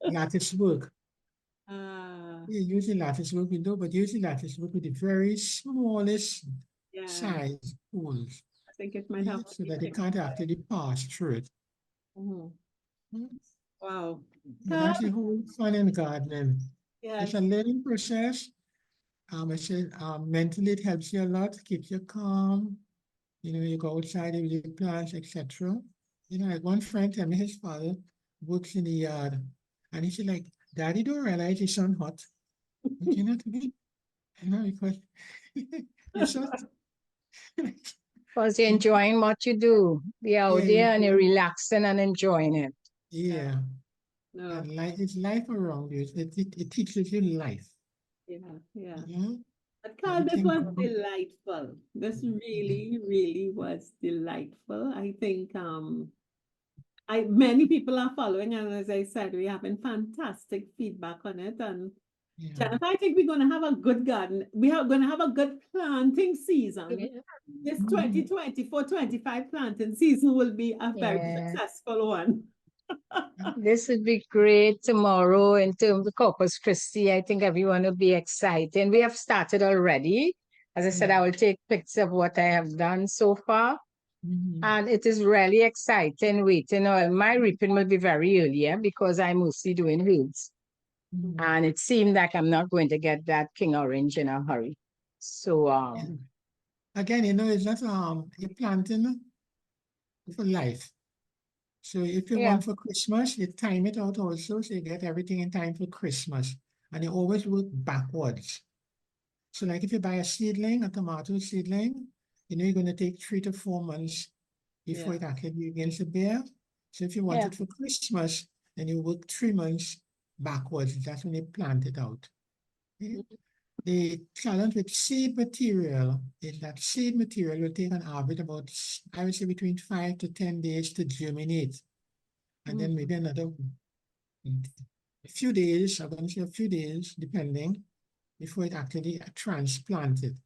lattice work. Yeah, Use the lattice work window, but use the lattice work with the very smallest size holes. I think it might have. So that they can't actually pass through it. Mhm. Wow. But that's the whole fun in gardening. Yes. It's a learning process. I said mentally it helps you a lot, keeps you calm. You know, you go outside with your plants, etc. You know, like one friend told me his father works in the yard, and he said, like, Daddy don't realize it's sun hot. But you know what I mean? You know, because it's so Because you're enjoying what you do. Be out there and you're relaxing and enjoying it. yeah. No. And life is life around you. It teaches you life. Yeah. Yeah. But Karl, this was delightful. This really, really was delightful. I think many people are following, and as I said, we're having fantastic feedback on it. And Jennifer, I think we're going to have a good garden. We are going to have a good planting season. This 2024-25 planting season will be a very successful one. This would be great tomorrow in terms of Corpus Christi. I think everyone will be excited. We have started already. As I said, I will take pictures of what I have done so far. And it is really exciting waiting. My reaping will be very earlier because I'm mostly doing herbs. And it seemed like I'm not going to get that king orange in a hurry. So again, you know, it's not you're planting for life. So if you want for Christmas, you time it out also, so you get everything in time for Christmas. And you always work backwards. So like if you buy a seedling, a tomato seedling, you know you're going to take 3 to 4 months before it actually begins to bear. So if you want it for Christmas, then you work 3 months backwards. That's when you plant it out. Okay? The challenge with seed material is that seed material will take an average about, I would say, between 5 to 10 days to germinate. And then maybe another a few days, I'm going to say a few days, depending, before it actually transplanted.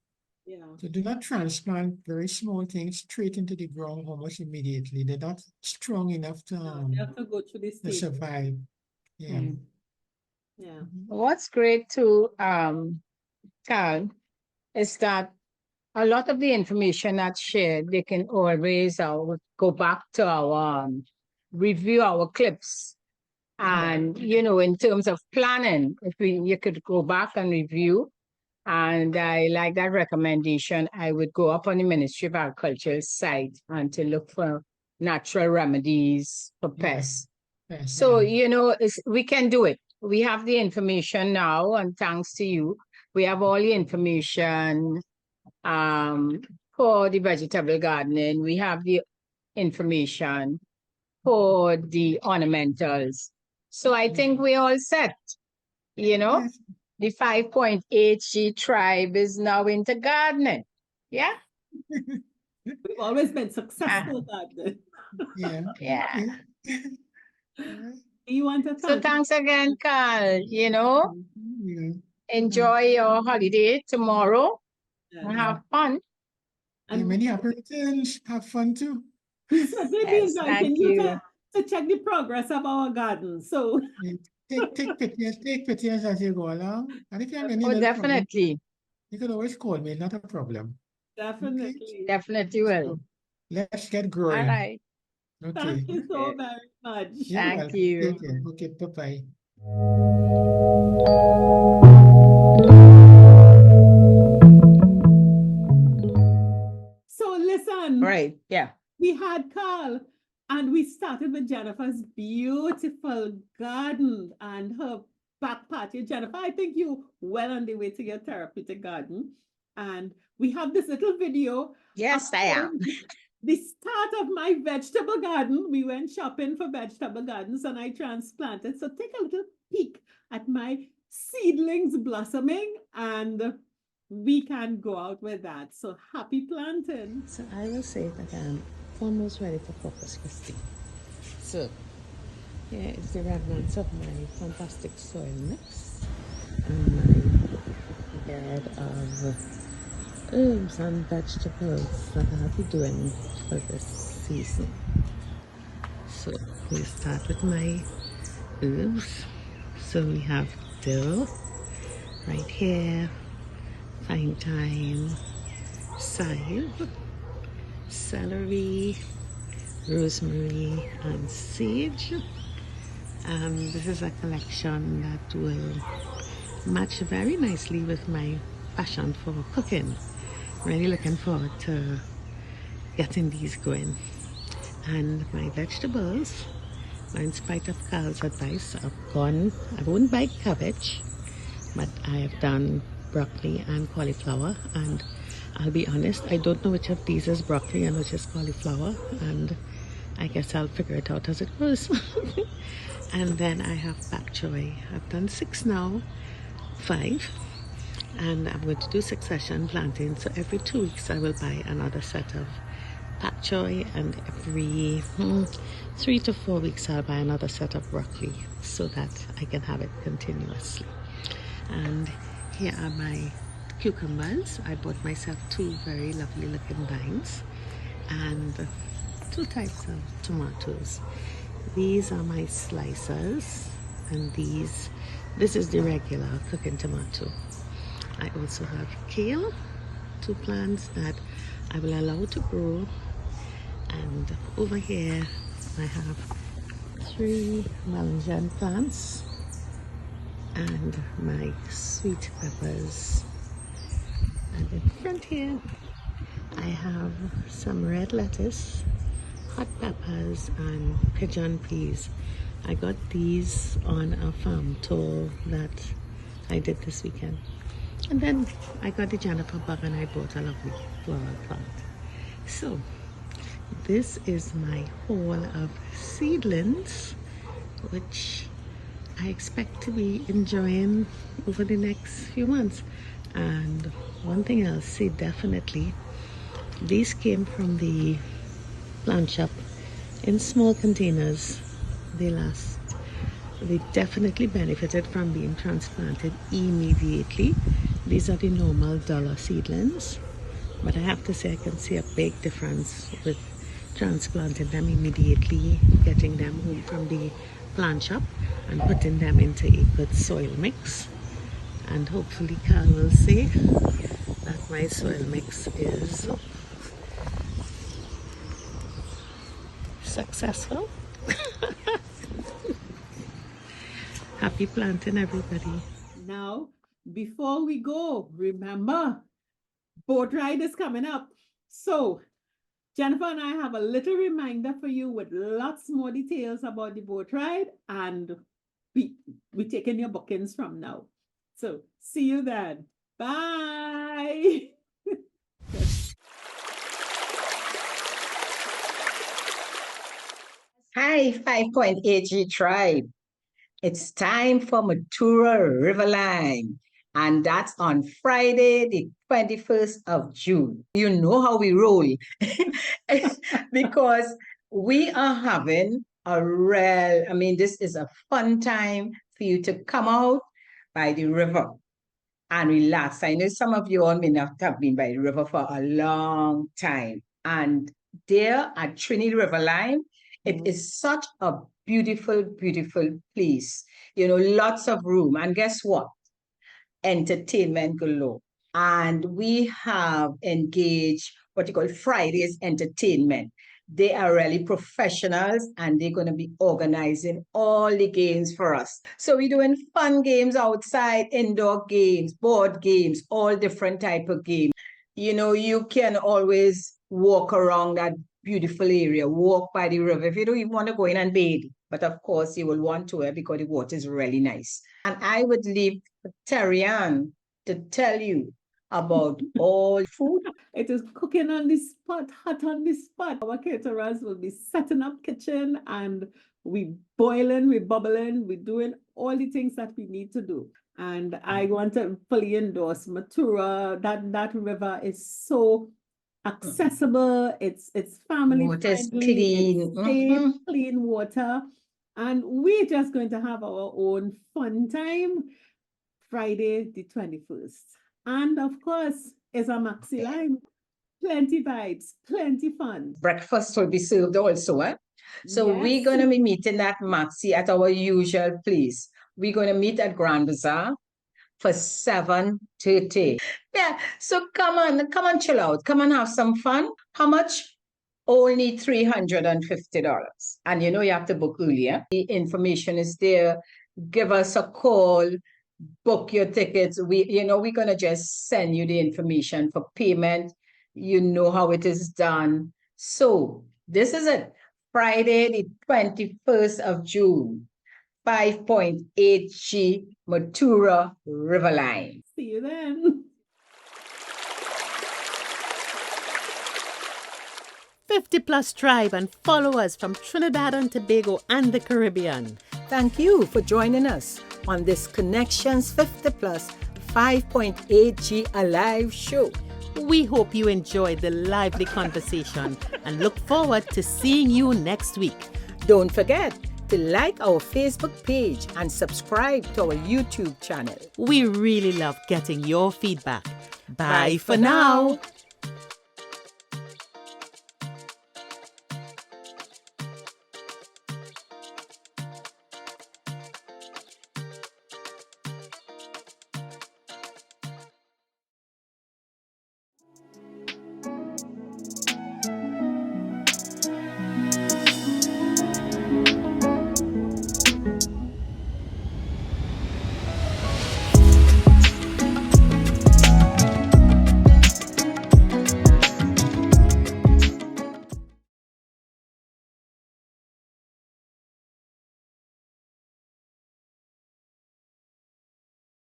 So do not transplant very small things straight into the ground almost immediately. They're not strong enough to, They have to go through this to survive. Yeah. Yeah. What's great too, Carl, is that a lot of the information that's shared, they can always go back to our review our clips. And in terms of planning, if you could go back and review. And I like that recommendation. I would go up on the Ministry of Agriculture site and to look for natural remedies for pests. Yes, So, yeah. we can do it. We have the information now, and thanks to you, we have all the information for the vegetable gardening. We have the information for the ornamentals. So I think we're all set. Yes, The 5.8G tribe is now into gardening. Yeah? We've always been successful gardeners. yeah, Yeah. okay. Yeah, You want to So thank thanks again, Carl. yeah. Enjoy your holiday tomorrow and us. have fun. Yeah, And many happy returns. Have fun too. we certainly be Yes, inviting thank you you. to check the progress of our garden. So Yeah, take pictures as you go along. And if you have any Oh, little problem, definitely. you can always call me, not a problem. definitely. Definitely will. So let's get All growing. right. Okay. Thank you so very much. You're Thank welcome. you. Take care. Okay, bye-bye. So listen, Right. Yeah. we had Carl and we started with Jennifer's beautiful garden and her back patio. Jennifer, I think you well on the way to your therapeutic garden. And we have this little video. Yes, I am. The start of my vegetable garden. We went shopping for vegetable gardens and I transplanted. So take a little peek at my seedlings blossoming and we can go out with that. So happy planting. So I will say that I'm almost ready for Corpus Christi. So here is the remnants of my fantastic soil mix and my bed of herbs and vegetables that I'll be doing for this season. So we start with my herbs. So we have dill right here, fine thyme, chive, celery, rosemary, and sage. This is a collection that will match very nicely with my passion for cooking. Really looking forward to getting these going. And my vegetables, in spite of Carl's advice, I won't buy cabbage, but I have done broccoli and cauliflower, and I'll be honest, I don't know which of these is broccoli and which is cauliflower, and I guess I'll figure it out as it goes. And then I have pak choy. I've done 6 now, 5, and I'm going to do succession planting. So every 2 weeks I will buy another set of pak choy, and every 3 to 4 weeks I'll buy another set of broccoli so that I can have it continuously. And here are my cucumbers. I bought myself 2 very lovely looking vines and 2 types of tomatoes. These are my slicers, and this is the regular cooking tomato. I also have kale, 2 plants that I will allow to grow, and over here I have 3 melon plants and my sweet peppers. And in front here I have some red lettuce, hot peppers, and pigeon peas. I got these on a farm tour that I did this weekend. And then I got the Jennifer bug and I bought a lovely flower plant. So this is my haul of seedlings, which I expect to be enjoying over the next few months. And one thing I'll say definitely, these came from the plant shop in small containers. They definitely benefited from being transplanted immediately. These are the normal dollar seedlings, but I have to say I can see a big difference with transplanting them immediately, getting them home from the blanch up and putting them into a good soil mix. And hopefully Karl will say that my soil mix is successful. Happy planting, everybody. Now, before we go, remember, boat ride is coming up. So, Jennifer and I have a little reminder for you with lots more details about the boat ride, and we're taking your bookings from now. So, see you then. Bye. Hi, 5.8G tribe. It's time for Matura Riverline, and that's on Friday, the 21st of June. You know how we roll because we are having this is a fun time for you to come out by the river and relax. I know some of you all may not have been by the river for a long time. And there at Trinity Riverline, it is such a beautiful, beautiful place. You know, lots of room. And guess what? Entertainment galore. And we have engaged what you call Friday's entertainment. They are really professionals and they're going to be organizing all the games for us. So we're doing fun games outside, indoor games, board games, all different type of games. You know, you can always walk around that beautiful area, walk by the river if you don't even want to go in and bathe. But of course, you will want to because the water is really nice. And I would leave Terry-Ann to tell you about all food. It is cooking on the spot, hot on the spot. Our caterers will be setting up kitchen and we boiling, we bubbling, we're doing all the things that we need to do. And I want to fully endorse Matura. That river is so accessible. It's family Water is friendly. clean. It's safe, clean water. And we're just going to have our own fun time Friday the 21st. And of course, it's a maxi line. Plenty vibes, plenty fun. Breakfast will be served also, eh? So Yes. we're going to be meeting at Maxi at our usual place. We're going to meet at Grand Bazaar for 7:30. Yeah, so come on, chill out. Come and have some fun. How much? Only $350. And you know you have to book earlier. The information is there. Give us a call. Book your tickets. We're going to just send you the information for payment. You know how it is done. So this is it. Friday, the 21st of June, 5.8G Matura Riverline. See you then. 50+ tribe and followers from Trinidad and Tobago and the Caribbean. Thank you for joining us on this Connections 50+ 5.8G Alive show. We hope you enjoyed the lively conversation and look forward to seeing you next week. Don't forget to like our Facebook page and subscribe to our YouTube channel. We really love getting your feedback. Bye for now.